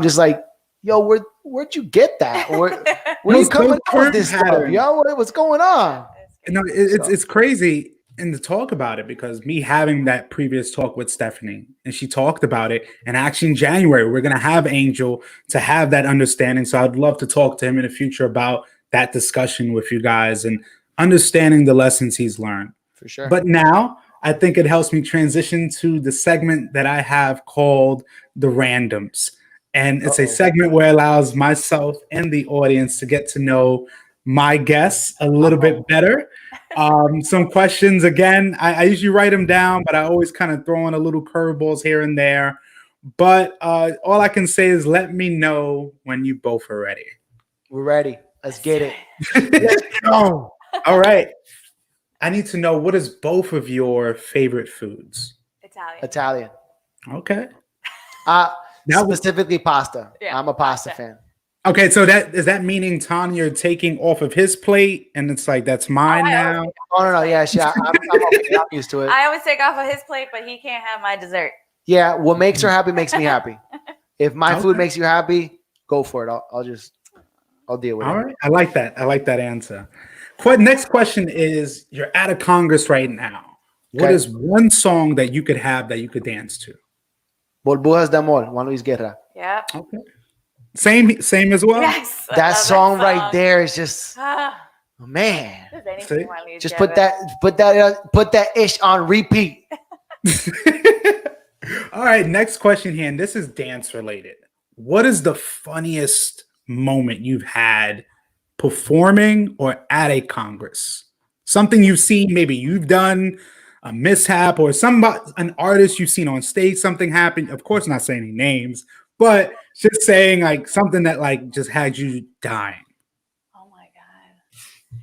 [SPEAKER 3] just like, yo, where'd you get that? Where you coming up with this stuff? Yo, what's going on?
[SPEAKER 1] No, it's crazy. And to talk about it, because me having that previous talk with Stephanie, and she talked about it, and actually in January we're gonna have Angel to have that understanding. So I'd love to talk to him in the future about that discussion with you guys and understanding the lessons he's learned.
[SPEAKER 3] For sure.
[SPEAKER 1] But now I think it helps me transition to the segment that I have called the randoms. And it's a segment where it allows myself and the audience to get to know my guests a little bit better. Some questions, again, I usually write them down, but I always kind of throw in a little curveballs here and there. But all I can say is let me know when you both are ready.
[SPEAKER 3] We're ready. Let's get it.
[SPEAKER 1] Let's go. All right. I need to know, what is both of your favorite foods?
[SPEAKER 3] Italian.
[SPEAKER 1] Okay.
[SPEAKER 3] Specifically pasta. Yeah, I'm a pasta fan.
[SPEAKER 1] Okay, so is that meaning, Tanya, you're taking off of his plate and it's like, that's mine now?
[SPEAKER 3] No. Yeah, I'm okay. I'm used to it.
[SPEAKER 2] I always take off of his plate, but he can't have my dessert.
[SPEAKER 3] Yeah, what makes her happy makes me happy. If my food makes you happy, go for it. I'll deal with it.
[SPEAKER 1] All right, I like that answer. Next question is, you're at a Congress right now. What is one song that you could have that you could dance to?
[SPEAKER 3] Burbujas de Amor, Juan Luis Guerra.
[SPEAKER 2] Yeah.
[SPEAKER 1] Okay. Same as well?
[SPEAKER 2] Yes.
[SPEAKER 3] That song right there is just, man. Just put that ish on repeat.
[SPEAKER 1] All right, next question here, and this is dance related. What is the funniest moment you've had performing or at a Congress? Something you've seen, maybe you've done, a mishap, or an artist you've seen on stage, something happened. Of course, not saying any names, but just saying like something that like just had you dying.
[SPEAKER 2] Oh my God.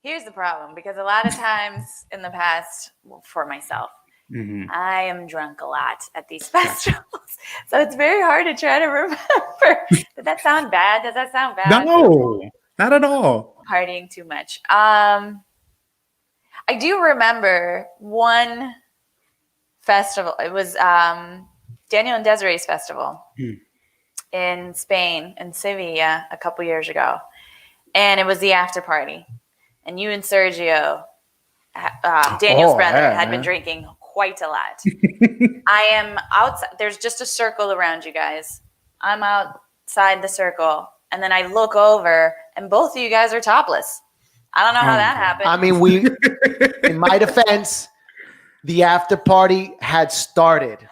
[SPEAKER 2] Here's the problem, because a lot of times in the past, for myself, I am drunk a lot at these festivals. So it's very hard to try to remember. Did that sound bad? Does that sound bad?
[SPEAKER 1] No, not at all.
[SPEAKER 2] Partying too much. I do remember one festival. It was Daniel and Desiree's festival in Spain, in Sevilla, a couple years ago. And it was the after party. And you and Sergio, Daniel's brother, had been drinking quite a lot. I am outside. There's just a circle around you guys. I'm outside the circle. And then I look over and both of you guys are topless. I don't know how that happened.
[SPEAKER 3] I mean, in my defense, the after party had started.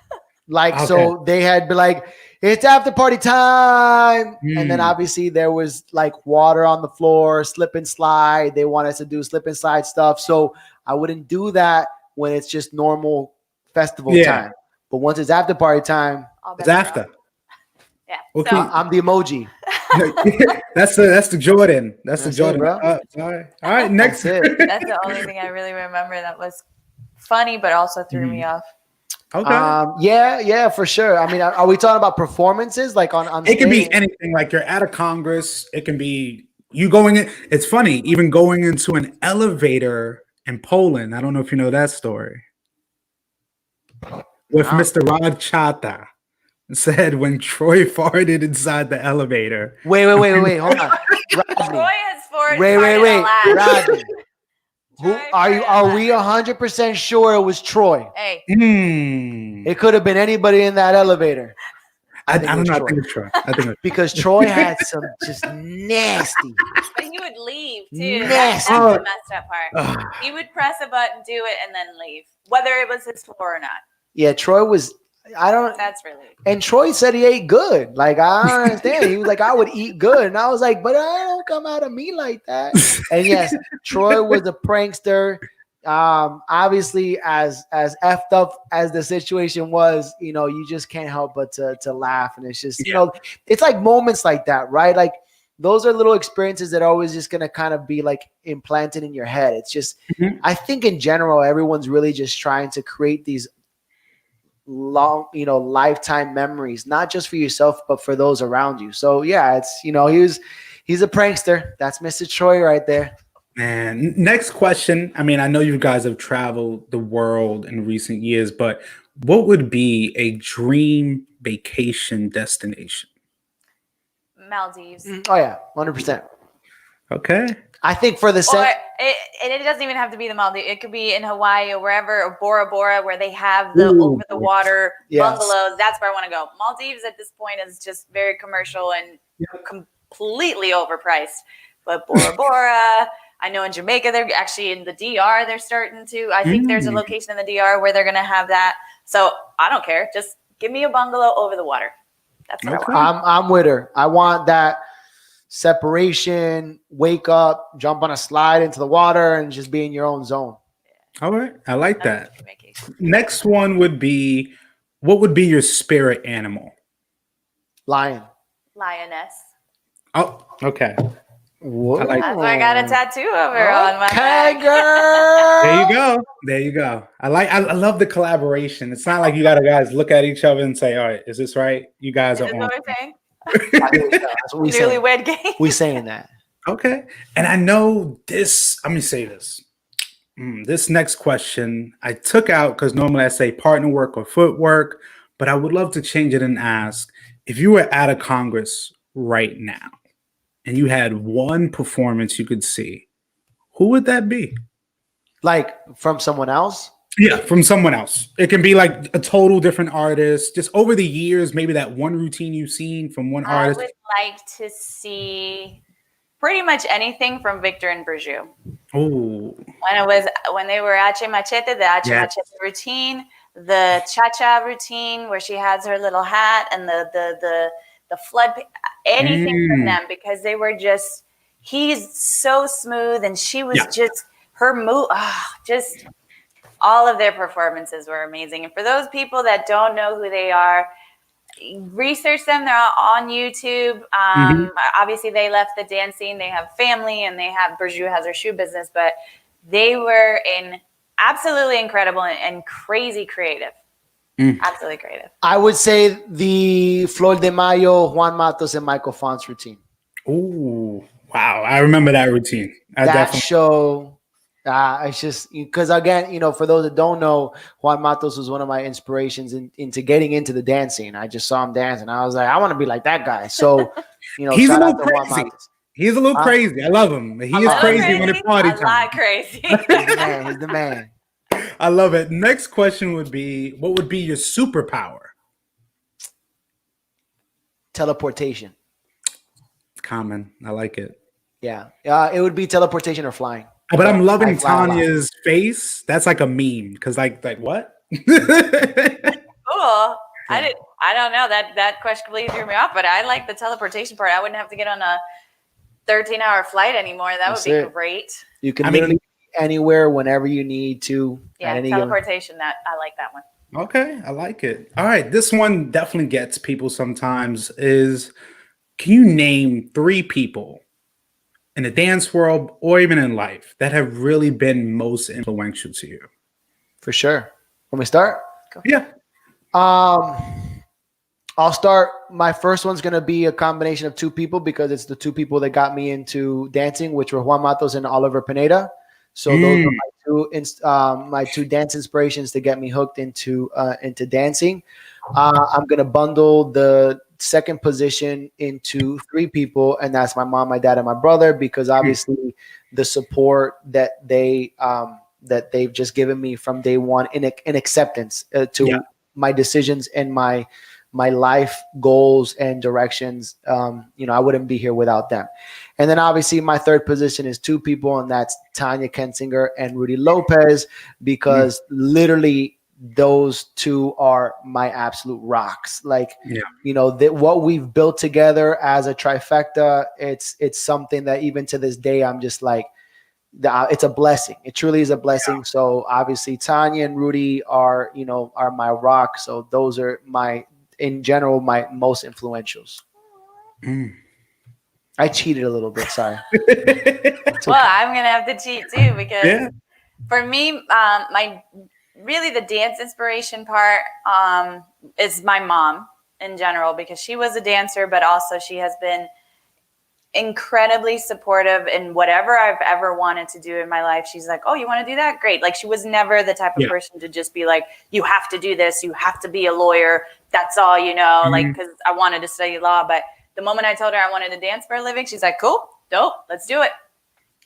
[SPEAKER 3] So they had been like, it's after party time. And then obviously there was like water on the floor, slip and slide. They wanted us to do slip and slide stuff. So I wouldn't do that when it's just normal festival time. But once it's after party time,
[SPEAKER 1] it's after.
[SPEAKER 2] Yeah.
[SPEAKER 1] Okay.
[SPEAKER 2] So,
[SPEAKER 3] I'm the emoji.
[SPEAKER 1] That's the Jordan. That's the Jordan.
[SPEAKER 3] Bro.
[SPEAKER 1] All right. Next.
[SPEAKER 2] that's the only thing I really remember that was funny, but also threw me off.
[SPEAKER 1] Okay.
[SPEAKER 3] Yeah, for sure. I mean, are we talking about performances like on
[SPEAKER 1] It can
[SPEAKER 3] stage?
[SPEAKER 1] be anything. Like you're at a Congress. It can be you going in. It's funny, even going into an elevator in Poland. I don't know if you know that story. With Mr. Bachata. Said when Troy farted inside the elevator.
[SPEAKER 3] Wait, hold on.
[SPEAKER 2] Troy has farted.
[SPEAKER 3] Wait, Rodney. Are we 100% sure it was Troy?
[SPEAKER 2] Hey.
[SPEAKER 3] It could have been anybody in that elevator.
[SPEAKER 1] I don't know. I think it's Troy.
[SPEAKER 3] Because Troy had some just nasty.
[SPEAKER 2] But he would leave too. That's the messed up part. He would press a button, do it, and then leave, whether it was his floor or not.
[SPEAKER 3] Yeah, Troy was.
[SPEAKER 2] That's really.
[SPEAKER 3] And Troy said he ate good. Like, I don't understand. He was like, I would eat good. And I was like, but I don't come out of me like that. And yes, Troy was a prankster. Obviously, as effed up as the situation was, you just can't help but to laugh. And it's just, it's like moments like that, right? Like those are little experiences that are always just going to kind of be like implanted in your head. It's just, I think in general, everyone's really just trying to create these long, lifetime memories, not just for yourself, but for those around you. So yeah, it's, he's a prankster. That's Mr. Troy right there.
[SPEAKER 1] And next question. I mean, I know you guys have traveled the world in recent years, but what would be a dream vacation destination?
[SPEAKER 2] Maldives.
[SPEAKER 3] Oh yeah, 100%.
[SPEAKER 1] Okay.
[SPEAKER 3] I think for the
[SPEAKER 2] Or it doesn't even have to be the Maldives. It could be in Hawaii or wherever, or Bora Bora, where they have the over the water bungalows. That's where I want to go. Maldives at this point is just very commercial and completely overpriced. But Bora Bora, I know in Jamaica, they're actually in the DR. They're starting to. I think there's a location in the DR where they're going to have that. So I don't care. Just give me a bungalow over the water. That's what I want.
[SPEAKER 3] I'm with her. I want that separation, wake up, jump on a slide into the water, and just be in your own zone.
[SPEAKER 1] All right. I like that. Next one would be, what would be your spirit animal?
[SPEAKER 3] Lion.
[SPEAKER 2] Lioness.
[SPEAKER 1] Oh, okay.
[SPEAKER 3] Whoa.
[SPEAKER 1] I like
[SPEAKER 2] That's why I got a tattoo over on my
[SPEAKER 3] Hey,
[SPEAKER 2] back.
[SPEAKER 3] girl.
[SPEAKER 1] There you go. There you go. I love the collaboration. It's not like you got to guys look at each other and say, all right, is this right? You guys
[SPEAKER 2] Is
[SPEAKER 1] are
[SPEAKER 2] this
[SPEAKER 1] on.
[SPEAKER 2] what we're saying?
[SPEAKER 3] That's what we saying.
[SPEAKER 2] Newlywed game.
[SPEAKER 3] We saying that.
[SPEAKER 1] Okay. And I know this, let me say this. This next question I took out because normally I say partner work or footwork, but I would love to change it and ask, if you were at a Congress right now and you had one performance you could see, who would that be?
[SPEAKER 3] Like from someone else?
[SPEAKER 1] Yeah, from someone else. It can be like a total different artist. Just over the years, maybe that one routine you've seen from one artist.
[SPEAKER 2] I would like to see pretty much anything from Victor and Burju.
[SPEAKER 1] Oh,
[SPEAKER 2] When they were Ache Machete, the Ache Machete routine, the cha-cha routine where she has her little hat and the flood, anything from them, because they were just, he's so smooth and she was just, her move, just all of their performances were amazing. And for those people that don't know who they are, research them. They're on YouTube. Obviously, they left the dance scene. They have family, and Burju has her shoe business. But they were absolutely incredible and crazy creative. Absolutely creative.
[SPEAKER 3] I would say the Flor de Mayo, Juan Matos, and Michael Fonts routine.
[SPEAKER 1] Oh, wow. I remember that routine.
[SPEAKER 3] Show. It's just because, again, for those that don't know, Juan Matos was one of my inspirations into getting into the dancing. I just saw him dancing. I was like, I want to be like that guy. So,
[SPEAKER 1] he's a little crazy. He's a little crazy. I love him. He is crazy when it's party time.
[SPEAKER 2] A lot crazy.
[SPEAKER 3] He's the man.
[SPEAKER 1] I love it. Next question would be, what would be your superpower?
[SPEAKER 3] Teleportation.
[SPEAKER 1] It's common. I like it.
[SPEAKER 3] Yeah. It would be teleportation or flying.
[SPEAKER 1] But I'm loving Tanya's face. That's like a meme. Because like what?
[SPEAKER 2] Cool. I don't know. That question completely threw me off, but I like the teleportation part. I wouldn't have to get on a 13-hour flight anymore. That would be great.
[SPEAKER 3] You can literally be anywhere whenever you need to.
[SPEAKER 2] Yeah, teleportation. I like that one.
[SPEAKER 1] Okay, I like it. All right, this one definitely gets people sometimes. Can you name 3 people in the dance world or even in life that have really been most influential to you?
[SPEAKER 3] For sure. Want me to start?
[SPEAKER 1] Yeah.
[SPEAKER 3] I'll start. My first one's going to be a combination of 2 people because it's the 2 people that got me into dancing, which were Juan Matos and Oliver Pineda. So those are my 2 dance inspirations to get me hooked into dancing. I'm going to bundle the second position into 3 people, and that's my mom, my dad, and my brother, because obviously the support that they've just given me from day one in acceptance to my decisions and my life goals and directions. I wouldn't be here without them. And then obviously my third position is 2 people, and that's Tanya Kensinger and Rudy Lopez, because literally those 2 are my absolute rocks. Like, what we've built together as a trifecta, it's something that even to this day, I'm just like, it's a blessing. It truly is a blessing. Yeah. So obviously Tanya and Rudy are my rock. So those are in general, my most influentials. I cheated a little bit. Sorry.
[SPEAKER 2] Well, I'm going to have to cheat too, because for me, my really the dance inspiration part is my mom in general, because she was a dancer, but also she has been incredibly supportive in whatever I've ever wanted to do in my life. She's like, oh, you want to do that? Great. Like, she was never the type of person to just be like, you have to do this. You have to be a lawyer. That's all, like, because I wanted to study law. But the moment I told her I wanted to dance for a living, she's like, cool, dope, let's do it.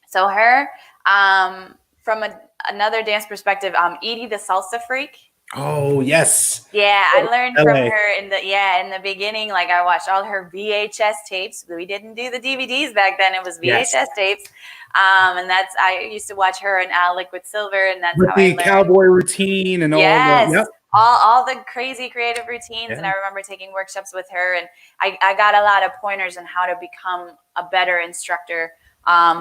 [SPEAKER 2] So her, from another dance perspective, Edie the salsa freak.
[SPEAKER 1] Oh, yes.
[SPEAKER 2] Yeah, I learned from her in the beginning. Like, I watched all her VHS tapes. We didn't do the DVDs back then. It was VHS tapes. And I used to watch her and Al Liquid Silver, and that's
[SPEAKER 1] with
[SPEAKER 2] how
[SPEAKER 1] the
[SPEAKER 2] I learned.
[SPEAKER 1] cowboy routine and all the
[SPEAKER 2] all the crazy creative routines. And I remember taking workshops with her, and I got a lot of pointers on how to become a better instructor,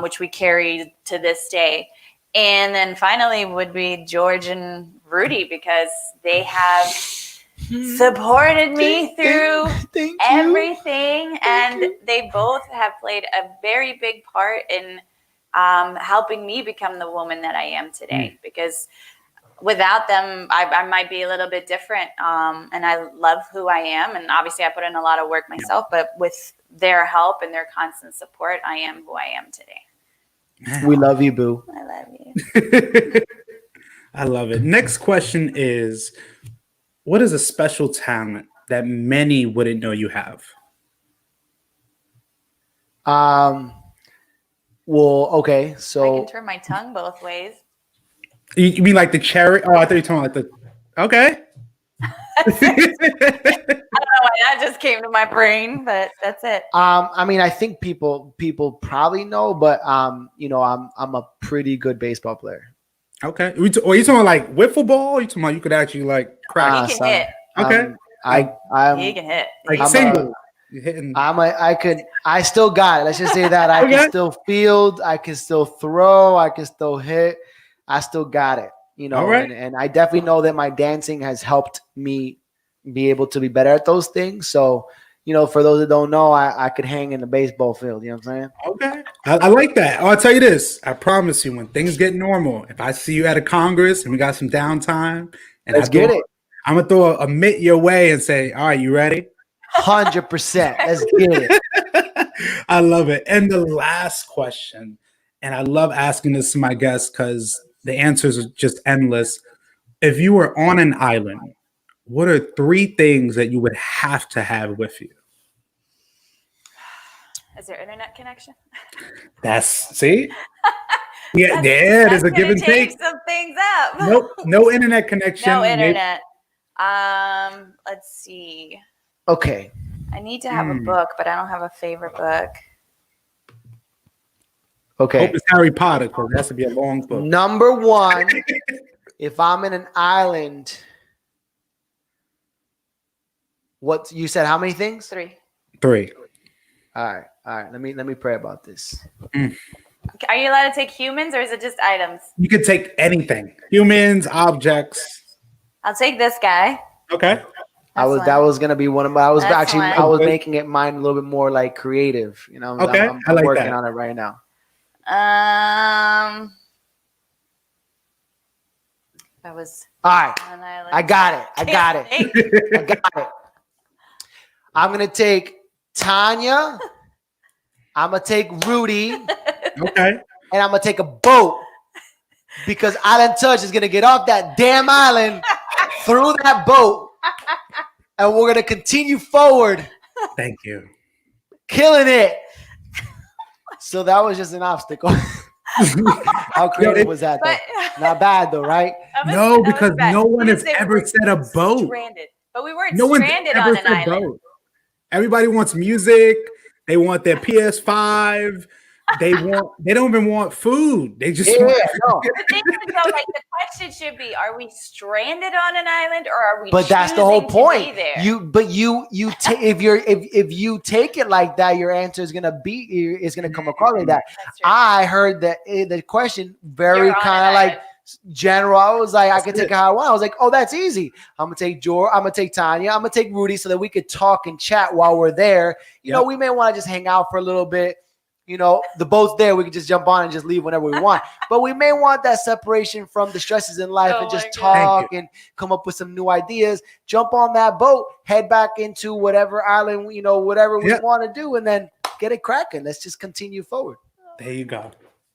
[SPEAKER 2] which we carry to this day. And then finally would be George and Rudy, because they have supported me through everything. And they both have played a very big part in helping me become the woman that I am today. Because without them, I might be a little bit different. And I love who I am. And obviously I put in a lot of work myself, but with their help and their constant support, I am who I am today.
[SPEAKER 3] We love you, boo.
[SPEAKER 2] I love you.
[SPEAKER 1] I love it. Next question is, what is a special talent that many wouldn't know you have?
[SPEAKER 3] Well, okay, so
[SPEAKER 2] I can turn my tongue both ways.
[SPEAKER 1] You mean like the cherry? Oh, I thought you were talking like the. Okay.
[SPEAKER 2] I don't know why that just came to my brain, but that's it.
[SPEAKER 3] I mean, I think people probably know, but I'm a pretty good baseball player.
[SPEAKER 1] Okay. Are you talking like wiffle ball? Or you talking about you could actually like crack?
[SPEAKER 2] He can hit.
[SPEAKER 1] Okay.
[SPEAKER 2] He can hit.
[SPEAKER 1] Like single. You're hitting.
[SPEAKER 3] I still got it. Let's just say that I can still field, I can still throw, I can still hit. I still got it.
[SPEAKER 1] All right.
[SPEAKER 3] And I definitely know that my dancing has helped me be able to be better at those things. So, for those that don't know, I could hang in the baseball field. You know what I'm saying?
[SPEAKER 1] Okay. I like that. I'll tell you this. I promise you, when things get normal, if I see you at a Congress and we got some downtime, and
[SPEAKER 3] let's get it.
[SPEAKER 1] I'm going to throw a mitt your way and say, all right, you ready?
[SPEAKER 3] 100%. Let's get it.
[SPEAKER 1] I love it. And the last question, and I love asking this to my guests because the answers are just endless. If you were on an island, what are 3 things that you would have to have with you?
[SPEAKER 2] Is there internet connection?
[SPEAKER 1] See? Yeah, there's a give and take.
[SPEAKER 2] Some things up.
[SPEAKER 1] Nope, no internet connection.
[SPEAKER 2] No internet. Let's see.
[SPEAKER 3] Okay.
[SPEAKER 2] I need to have a book, but I don't have a favorite book.
[SPEAKER 3] Okay.
[SPEAKER 1] Hope it's Harry Potter, because it has to be a long book.
[SPEAKER 3] Number 1, if I'm in an island, what you said? How many things?
[SPEAKER 2] 3.
[SPEAKER 1] 3.
[SPEAKER 3] All right. Let me pray about this.
[SPEAKER 2] Are you allowed to take humans, or is it just items?
[SPEAKER 1] You could take anything. Humans, objects.
[SPEAKER 2] I'll take this guy.
[SPEAKER 1] Okay.
[SPEAKER 3] That was gonna be one of my. I was making it mine a little bit more like creative.
[SPEAKER 1] Okay.
[SPEAKER 3] I'm
[SPEAKER 1] I like
[SPEAKER 3] working
[SPEAKER 1] that.
[SPEAKER 3] on it right now.
[SPEAKER 2] That was
[SPEAKER 3] all right. I got it. I got it. I'm gonna take Tanya. I'm gonna take Rudy.
[SPEAKER 1] Okay.
[SPEAKER 3] And I'm gonna take a boat, because Island Touch is gonna get off that damn island through that boat, and we're gonna continue forward.
[SPEAKER 1] Thank you.
[SPEAKER 3] Killing it. So that was just an obstacle. How creative was that, though? Not bad, though, right?
[SPEAKER 1] No, because no one has ever said a boat.
[SPEAKER 2] Stranded. But we weren't stranded on an island. Boat.
[SPEAKER 1] Everybody wants music. They want their PS5. They don't even want food. They just want
[SPEAKER 2] The thing is, though, like, the question should be: are we stranded on an island, or are we?
[SPEAKER 3] But that's the whole point.
[SPEAKER 2] There?
[SPEAKER 3] If you take it like that, your answer is gonna come across like that. I heard that the question very kind of like general. I was like, I could take it how I want. I was like, oh, that's easy. I'm gonna take George. I'm gonna take Tanya. I'm gonna take Rudy, so that we could talk and chat while we're there. You know, we may want to just hang out for a little bit. You know, the boat's there. We can just jump on and just leave whenever we want. But we may want that separation from the stresses in life and just talk and come up with some new ideas. Jump on that boat, head back into whatever island, you know, whatever we want to do, and then get it cracking. Let's just continue forward.
[SPEAKER 1] There you go.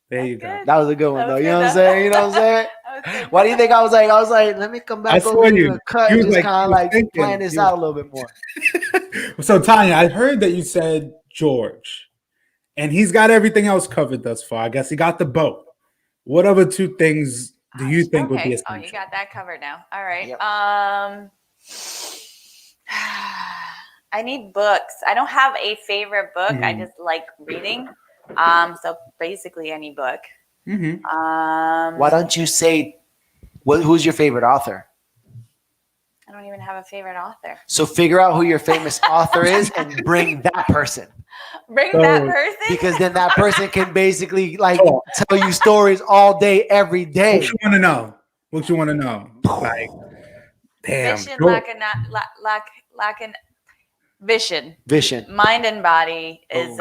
[SPEAKER 1] There you go.
[SPEAKER 3] That was a good one, though. You know what I'm saying? You know what I'm saying? Why do you think I was like, let me come back over here and cut and just kind of like plan this out a little bit more.
[SPEAKER 1] So, Tanya, I heard that you said George. And he's got everything else covered thus far. I guess he got the boat. What other two things do you think would be essential?
[SPEAKER 2] Oh, you got that covered now. All right. Yep. I need books. I don't have a favorite book. I just like reading. So basically any book.
[SPEAKER 3] Why don't you say, who's your favorite author?
[SPEAKER 2] I don't even have a favorite author.
[SPEAKER 3] So figure out who your famous author is and bring that person.
[SPEAKER 2] That person?
[SPEAKER 3] Because then that person can basically like tell you stories all day, every day.
[SPEAKER 1] What you want to know? Like, damn.
[SPEAKER 2] Vision. Mind and Body is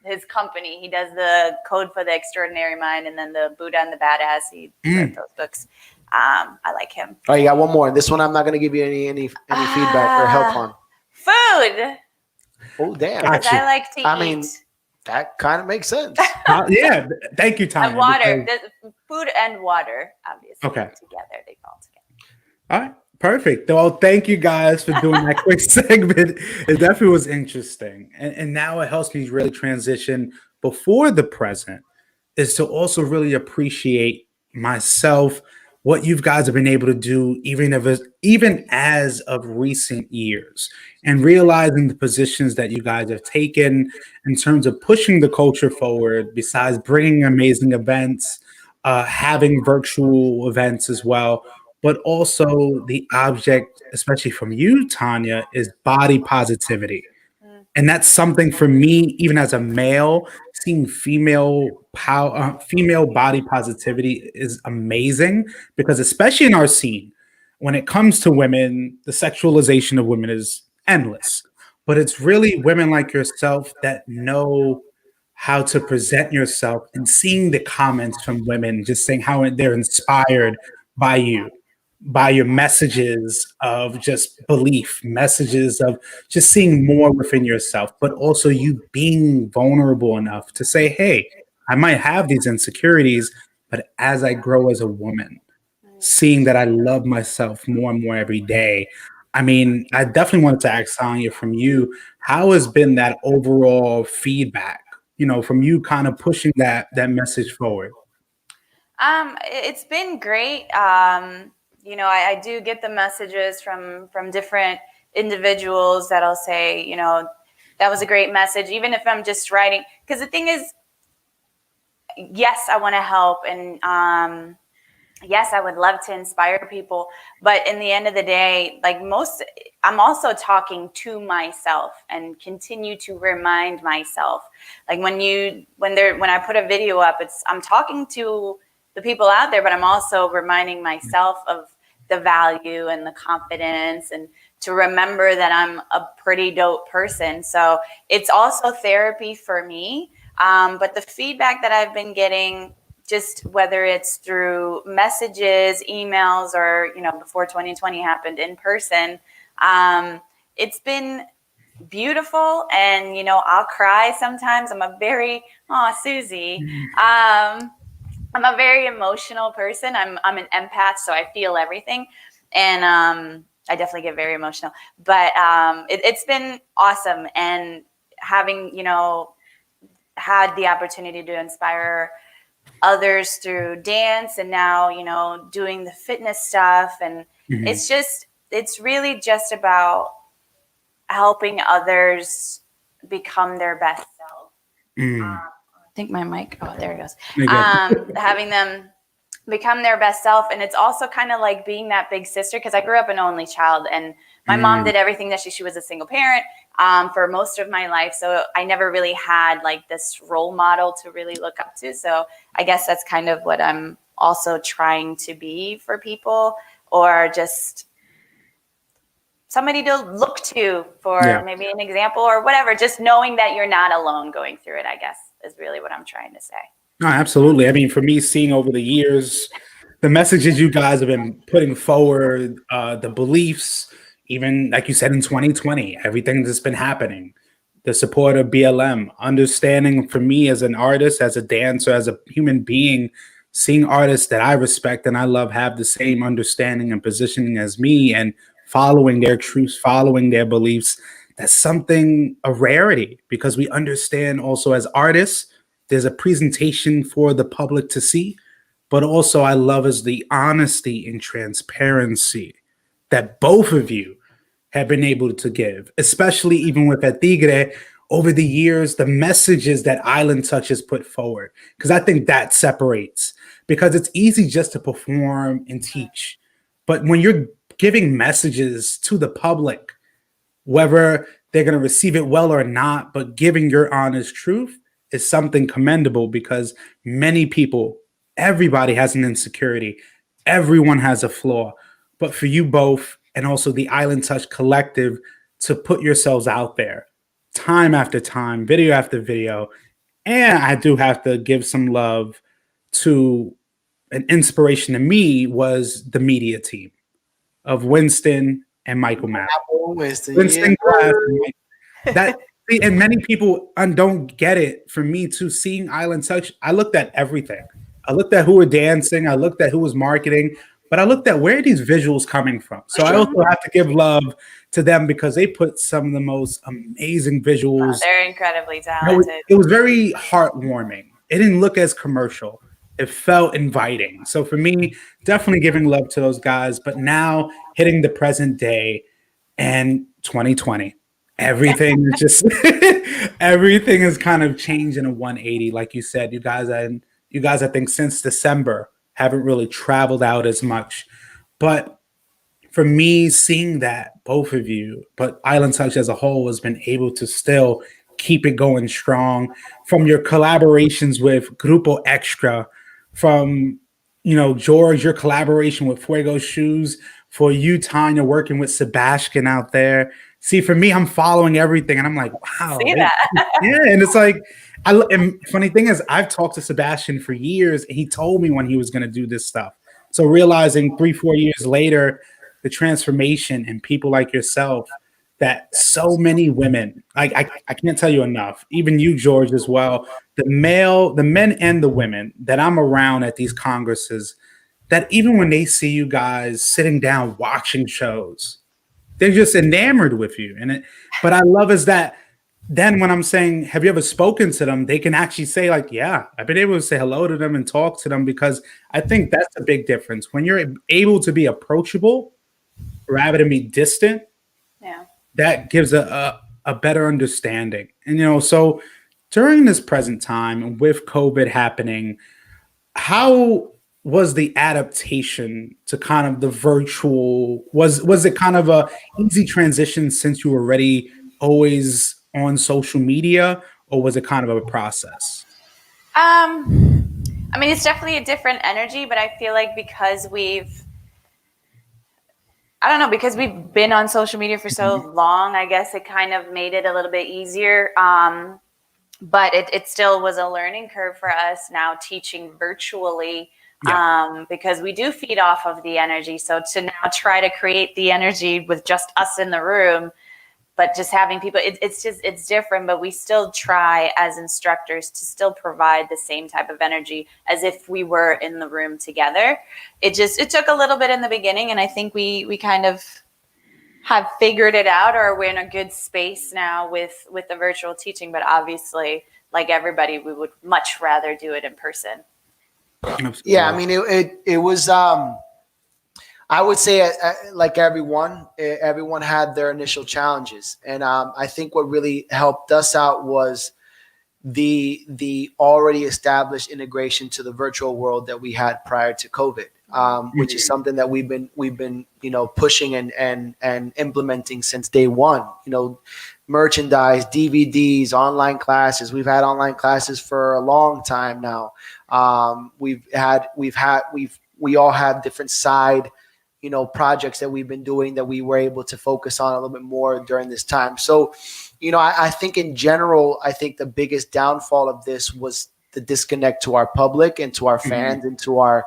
[SPEAKER 2] his company. He does the Code for the Extraordinary Mind and then the Buddha and the Badass. He wrote those books. I like him.
[SPEAKER 3] All right, you got one more. This one I'm not going to give you any feedback or help on.
[SPEAKER 2] Food.
[SPEAKER 3] Oh, damn.
[SPEAKER 2] Because I like to eat.
[SPEAKER 3] I mean, that kind of makes sense.
[SPEAKER 1] Yeah. Thank you, Tanya.
[SPEAKER 2] And water. Food and water, obviously.
[SPEAKER 1] Okay.
[SPEAKER 2] Together. They go together.
[SPEAKER 1] All right. Perfect. Well, thank you guys for doing that quick segment. It definitely was interesting. And now it helps me really transition before the present is to also really appreciate myself, what you guys have been able to do, even as of recent years, and realizing the positions that you guys have taken in terms of pushing the culture forward, besides bringing amazing events, having virtual events as well, but also the object, especially from you, Tanya, is body positivity. And that's something for me, even as a male, seeing female body positivity is amazing because especially in our scene, when it comes to women, the sexualization of women is endless. But it's really women like yourself that know how to present yourself and seeing the comments from women, just saying how they're inspired by you, by your messages of just belief, messages of just seeing more within yourself, but also you being vulnerable enough to say, hey, I might have these insecurities, but as I grow as a woman, seeing that I love myself more and more every day. I mean, I definitely wanted to ask Sonia from you, how has been that overall feedback, from you kind of pushing that message forward?
[SPEAKER 2] It's been great. I do get the messages from different individuals that'll say, that was a great message, even if I'm just writing. Because the thing is, yes, I want to help. And yes, I would love to inspire people. But in the end of the day, I'm also talking to myself and continue to remind myself. Like when I put a video up, I'm talking to the people out there, but I'm also reminding myself of the value and the confidence and to remember that I'm a pretty dope person. So it's also therapy for me. But the feedback that I've been getting, just whether it's through messages, emails, or, before 2020 happened in person, it's been beautiful. And, I'll cry sometimes. I'm a very, Susie, I'm a very emotional person. I'm an empath, so I feel everything. And I definitely get very emotional. But it's been awesome. And having, had the opportunity to inspire others through dance and now, doing the fitness stuff. And it's really just about helping others become their best self. I think my mic, there it goes. Having them become their best self. And it's also kind of like being that big sister, because I grew up an only child and my mom did everything that she was a single parent for most of my life. So I never really had like this role model to really look up to. So I guess that's kind of what I'm also trying to be for people, or just somebody to look to for maybe an example or whatever, just knowing that you're not alone going through it, I guess. is really what I'm trying to say.
[SPEAKER 1] No, absolutely. I mean, for me, seeing over the years, the messages you guys have been putting forward, the beliefs, even like you said in 2020, everything that's been happening, the support of BLM, understanding for me as an artist, as a dancer, as a human being, seeing artists that I respect and I love have the same understanding and positioning as me and following their truths, following their beliefs. That's something, a rarity, because we understand also as artists, there's a presentation for the public to see, but also I love is the honesty and transparency that both of you have been able to give, especially even with El Tigre over the years, the messages that Island Touch has put forward. Because I think that separates, because it's easy just to perform and teach. But when you're giving messages to the public, whether they're going to receive it well or not, but giving your honest truth is something commendable, because many people, everybody has an insecurity. Everyone has a flaw. But for you both, and also the Island Touch Collective, to put yourselves out there time after time, video after video. And I do have to give some love to an inspiration to me was the media team of Winston and Michael Mapp. Winston Glass. That, and many people don't get it. For me too, seeing Island Touch, I looked at everything. I looked at who were dancing. I looked at who was marketing. But I looked at where are these visuals coming from. So I also have to give love to them, because they put some of the most amazing visuals.
[SPEAKER 2] They're incredibly talented.
[SPEAKER 1] It was very heartwarming. It didn't look as commercial. It felt inviting. So for me, definitely giving love to those guys. But now hitting the present day and 2020, everything is just everything is kind of changed in a 180. Like you said, you guys, I think since December haven't really traveled out as much. But for me, seeing that both of you, but Island Touch as a whole has been able to still keep it going strong, from your collaborations with Grupo Extra, from, George, your collaboration with Fuego Shoes, for you, Tanya, working with Sebastian out there. See, for me, I'm following everything, and I'm like, wow.
[SPEAKER 2] See that?
[SPEAKER 1] Yeah, and it's like, and funny thing is, I've talked to Sebastian for years, and he told me when he was going to do this stuff. So realizing 3-4 years later, the transformation and people like yourself, that so many women, I can't tell you enough, even you, George, as well, the men and the women that I'm around at these congresses, that even when they see you guys sitting down watching shows, they're just enamored with you. But I love is that then when I'm saying, have you ever spoken to them, they can actually say like, yeah, I've been able to say hello to them and talk to them, because I think that's a big difference. When you're able to be approachable rather than be distant,
[SPEAKER 2] yeah,
[SPEAKER 1] that gives a better understanding. And, so during this present time and with COVID happening, how was the adaptation to kind of the virtual? Was it kind of a easy transition since you were already always on social media, or was it kind of a process?
[SPEAKER 2] I mean, it's definitely a different energy, but I feel like because we've been on social media for so long, I guess it kind of made it a little bit easier. But it still was a learning curve for us now teaching virtually, because we do feed off of the energy. So to now try to create the energy with just us in the room, but just having people, it's different, but we still try as instructors to still provide the same type of energy as if we were in the room together. It took a little bit in the beginning, and I think we kind of have figured it out, or we're in a good space now with the virtual teaching. But obviously, like everybody, we would much rather do it in person.
[SPEAKER 3] Yeah, I mean, it was, I would say, like everyone had their initial challenges. And I think what really helped us out was the already established integration to the virtual world that we had prior to COVID, which is something that we've been pushing and implementing since day one. Merchandise, DVDs, online classes. We've had online classes for a long time now. We all have different side projects that we've been doing that we were able to focus on a little bit more during this time. So, I think in general, I think the biggest downfall of this was the disconnect to our public and to our fans and to our,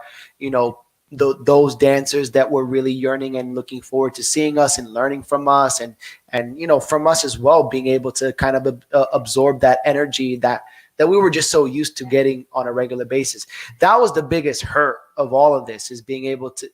[SPEAKER 3] those dancers that were really yearning and looking forward to seeing us and learning from us and from us as well, being able to kind of absorb that energy that we were just so used to getting on a regular basis. That was the biggest hurt of all of this, is being able to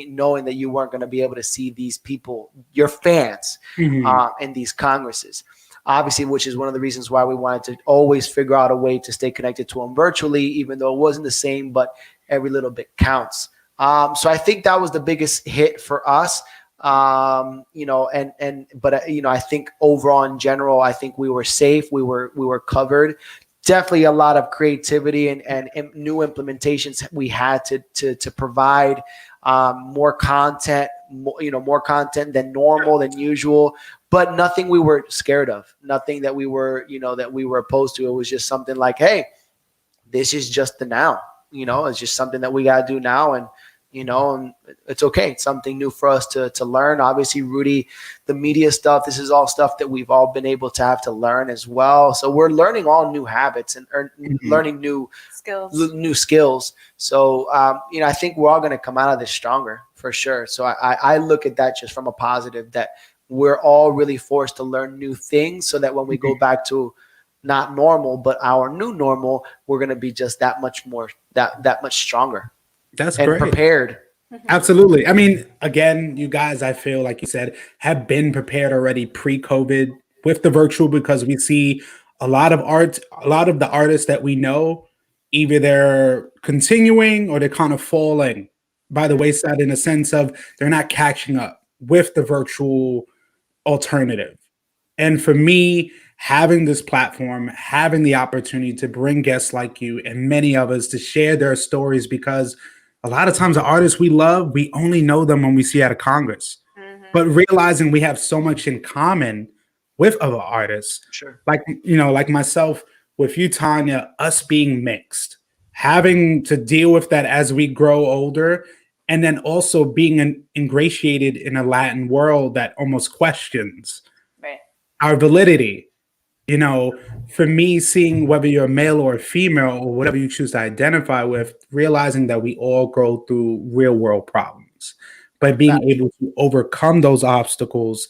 [SPEAKER 3] knowing that you weren't going to be able to see these people, your fans, in these congresses. Obviously, which is one of the reasons why we wanted to always figure out a way to stay connected to them virtually, even though it wasn't the same, but every little bit counts. So I think that was the biggest hit for us. But I think overall in general, I think we were safe. We were covered. Definitely a lot of creativity and new implementations we had to provide, more content, more content than normal, than usual, but nothing we were scared of, nothing that we were, that we were opposed to. It was just something like, hey, this is just the now, it's just something that we got to do now. And it's okay. It's something new for us to learn. Obviously, Rudy, the media stuff, this is all stuff that we've all been able to have to learn as well. So we're learning all new habits and learning new skills. So, I think we're all going to come out of this stronger for sure. So I look at that just from a positive, that we're all really forced to learn new things so that when we go back to not normal, but our new normal, we're going to be just that much more, that much stronger.
[SPEAKER 1] That's
[SPEAKER 3] and
[SPEAKER 1] great.
[SPEAKER 3] Prepared.
[SPEAKER 1] Absolutely. I mean, again, you guys, I feel like you said, have been prepared already pre-COVID with the virtual, because we see a lot of the artists that we know, either they're continuing or they're kind of falling by the wayside, in a sense of they're not catching up with the virtual alternative. And for me, having this platform, having the opportunity to bring guests like you and many of us to share their stories, because a lot of times the artists we love, we only know them when we see at a Congress. But realizing we have so much in common with other artists,
[SPEAKER 3] sure,
[SPEAKER 1] like myself, with you, Tanya, us being mixed, having to deal with that as we grow older, and then also being ingratiated in a Latin world that almost questions our validity. For me, seeing whether you're a male or a female or whatever you choose to identify with, realizing that we all go through real world problems, but being able to overcome those obstacles,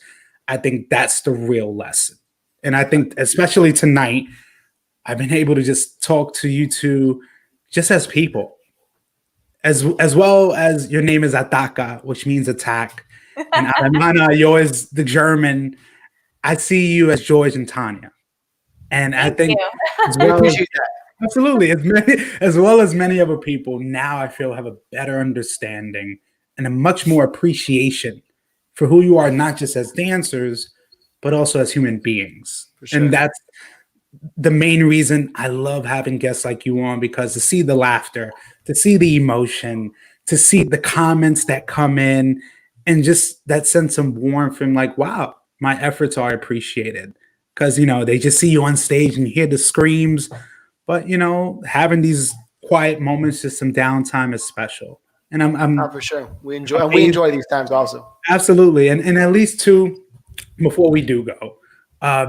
[SPEAKER 1] I think that's the real lesson. And I think especially tonight, I've been able to just talk to you two just as people, as well as your name is Ataca, which means attack, and Alemana, yours the German. I see you as George and Tanya. And I think absolutely, as well as many other people, now I feel have a better understanding and a much more appreciation for who you are, not just as dancers, but also as human beings. Sure. And that's the main reason I love having guests like you on, because to see the laughter, to see the emotion, to see the comments that come in, and just that sense of warmth and like, wow, my efforts are appreciated. Because, they just see you on stage and you hear the screams. But, having these quiet moments, just some downtime is special. And I'm
[SPEAKER 3] for sure. We enjoy these times also.
[SPEAKER 1] Absolutely. And at least too, before we do go,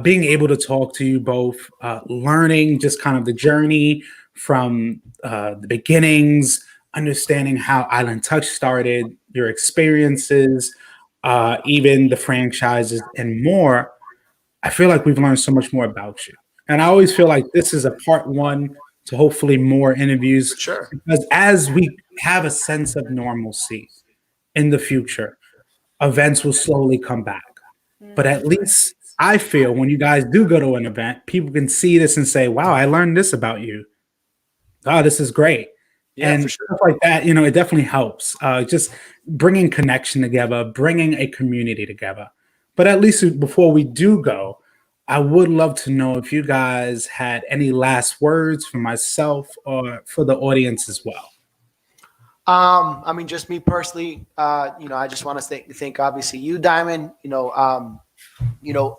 [SPEAKER 1] being able to talk to you both, learning just kind of the journey from the beginnings, understanding how Island Touch started, your experiences, even the franchises and more. I feel like we've learned so much more about you. And I always feel like this is a part one to hopefully more interviews.
[SPEAKER 3] Sure.
[SPEAKER 1] Because as we have a sense of normalcy in the future, events will slowly come back. But at least I feel when you guys do go to an event, people can see this and say, wow, I learned this about you. Oh, this is great. Yeah, and stuff like that, it definitely helps. Just bringing connection together, bringing a community together. But at least before we do go, I would love to know if you guys had any last words for myself or for the audience as well.
[SPEAKER 3] I mean, just me personally, I just want to thank obviously you, Diamond,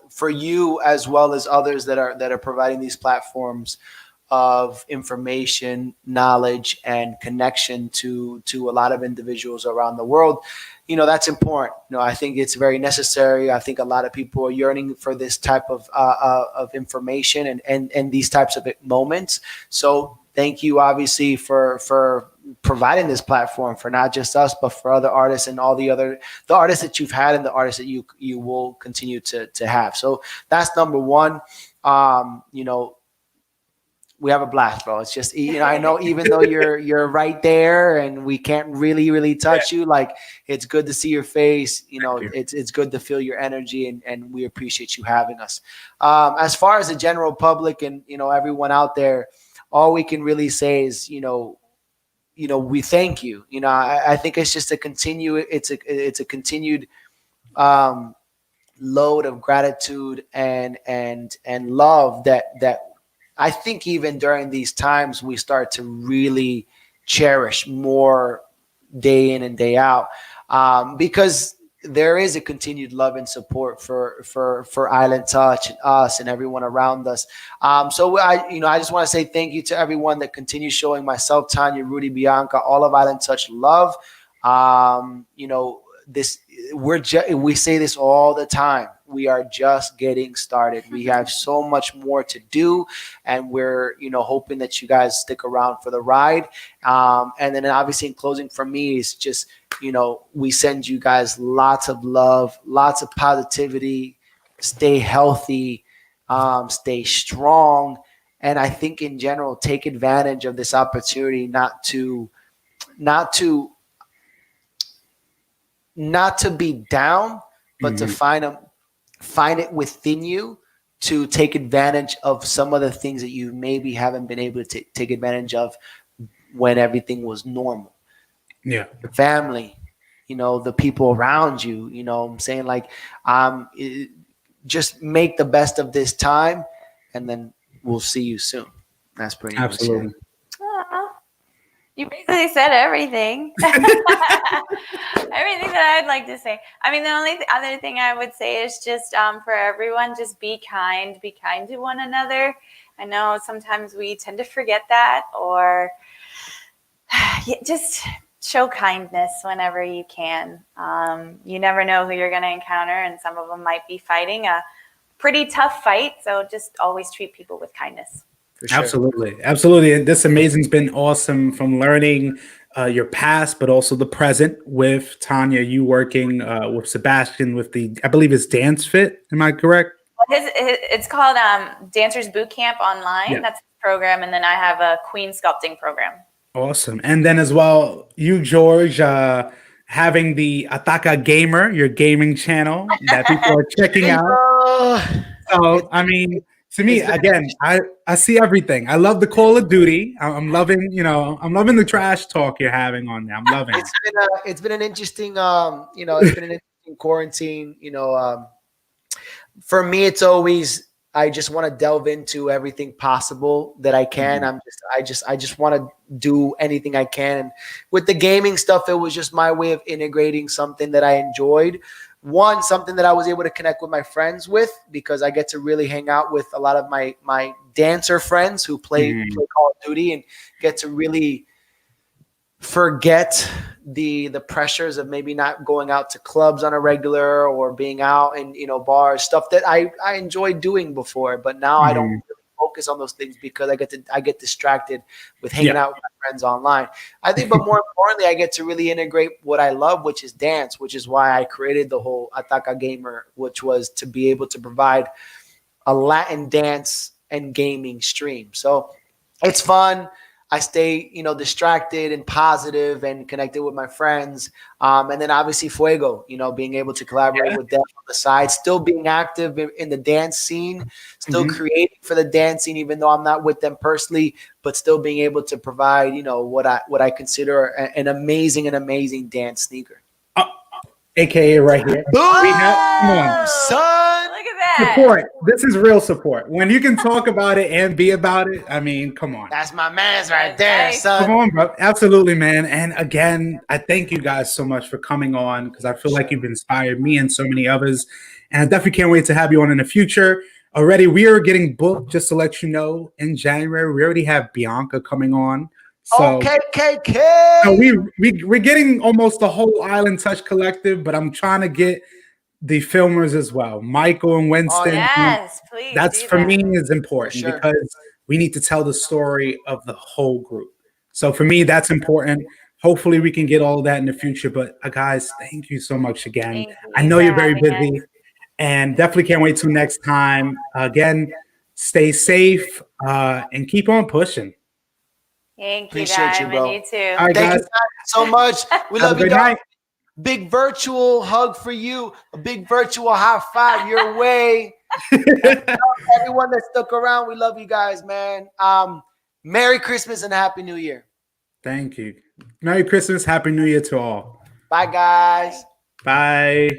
[SPEAKER 3] for you as well as others that are providing these platforms. of information, knowledge, and connection to a lot of individuals around the world, that's important. I think it's very necessary. I think a lot of people are yearning for this type of information and these types of moments. So thank you, obviously, for providing this platform for not just us, but for other artists and all the artists that you've had and the artists that you will continue to have. So that's number one. We have a blast, bro. It's just, I know even though you're right there and we can't really touch you, like, it's good to see your face. It's good to feel your energy, and we appreciate you having us. As far as the general public and, everyone out there, all we can really say is, we thank you. I think it's just it's a continued load of gratitude and love that I think even during these times we start to really cherish more day in and day out, because there is a continued love and support for Island Touch and us and everyone around us. So I just want to say thank you to everyone that continues showing myself, Tanya, Rudy, Bianca, all of Island Touch love. We say this all the time. We are just getting started. We have so much more to do, and we're hoping that you guys stick around for the ride. And then obviously in closing for me is just we send you guys lots of love, lots of positivity. Stay healthy, stay strong, and I think in general take advantage of this opportunity not to be down, but to find it within you to take advantage of some of the things that you maybe haven't been able to take advantage of when everything was normal.
[SPEAKER 1] Yeah.
[SPEAKER 3] The family, the people around you, I'm saying, like, just make the best of this time, and then we'll see you soon. That's pretty much it.
[SPEAKER 2] You basically said everything. Everything that I'd like to say. I mean, the only other thing I would say is just for everyone, just be kind to one another. I know sometimes we tend to forget that, or just show kindness whenever you can. You never know who you're going to encounter, and some of them might be fighting a pretty tough fight. So just always treat people with kindness.
[SPEAKER 1] Sure. Absolutely. This amazing's been awesome, from learning your past, but also the present with Tanya, you working with Sebastian with I believe it's Dance Fit. Am I correct?
[SPEAKER 2] It's called Dancers Boot Camp Online. Yeah. That's the program. And then I have a Queen Sculpting program. Awesome.
[SPEAKER 1] And then as well, you, George, having the Ataca Gamer, your gaming channel that people are checking out. So, I mean, to me, again, I see everything. I love the Call of Duty. I'm loving, I'm loving the trash talk you're having on there. I'm loving it.
[SPEAKER 3] It's been an interesting, it's been an interesting quarantine. For me, it's always, I just want to delve into everything possible that I can. I just want to do anything I can. And with the gaming stuff, it was just my way of integrating something that I enjoyed. One, something that I was able to connect with my friends with, because I get to really hang out with a lot of my dancer friends who play Call of Duty, and get to really forget the pressures of maybe not going out to clubs on a regular, or being out in bars, stuff that I enjoyed doing before, but now I don't really focus on those things because I get distracted with hanging out with my friends online. I think, but more importantly, I get to really integrate what I love, which is dance, which is why I created the whole Ataca Gamer, which was to be able to provide a Latin dance and gaming stream. So it's fun. I stay, distracted and positive and connected with my friends. And then obviously Fuego, being able to collaborate with them on the side, still being active in the dance scene, still creating for the dance scene, even though I'm not with them personally, but still being able to provide, what I consider an amazing dance sneaker.
[SPEAKER 1] AKA right here.
[SPEAKER 3] Boom!
[SPEAKER 1] Come on,
[SPEAKER 3] son.
[SPEAKER 2] Look at that.
[SPEAKER 1] Support. This is real support. When you can talk about it and be about it, I mean, come on.
[SPEAKER 3] That's my man's right there, son.
[SPEAKER 1] Come on, bro. Absolutely, man. And again, I thank you guys so much for coming on, because I feel like you've inspired me and so many others. And I definitely can't wait to have you on in the future. already we are getting booked. Just to let you know, in January we already have Bianca coming on. So,
[SPEAKER 3] Okay,
[SPEAKER 1] so we're getting almost the whole Island Touch collective, but I'm trying to get the filmers as well, Michael and Winston.
[SPEAKER 2] Yes, please.
[SPEAKER 1] That's
[SPEAKER 2] do
[SPEAKER 1] for
[SPEAKER 2] that.
[SPEAKER 1] me is important
[SPEAKER 3] sure.
[SPEAKER 1] because we need to tell the story of the whole group. So for me, that's important. Hopefully, we can get all of that in the future. But guys, thank you so much again.
[SPEAKER 2] Thank
[SPEAKER 1] I
[SPEAKER 2] you
[SPEAKER 1] know
[SPEAKER 2] for
[SPEAKER 1] you're very
[SPEAKER 2] having us.
[SPEAKER 1] busy, and definitely can't wait till next time. Again, stay safe and keep on pushing.
[SPEAKER 2] Thank you,
[SPEAKER 3] Appreciate you,
[SPEAKER 2] Diamond.
[SPEAKER 3] bro.
[SPEAKER 2] You too.
[SPEAKER 1] All right,
[SPEAKER 3] Thank you
[SPEAKER 1] guys.
[SPEAKER 3] guys so much. We
[SPEAKER 1] Have a
[SPEAKER 3] love you
[SPEAKER 1] good
[SPEAKER 3] guys.
[SPEAKER 1] night.
[SPEAKER 3] Big virtual hug for you. A big virtual high five your way. Everyone that stuck around, we love you guys, man. Merry Christmas and Happy New Year.
[SPEAKER 1] Thank you. Merry Christmas. Happy New Year to all.
[SPEAKER 3] Bye, guys.
[SPEAKER 1] Bye.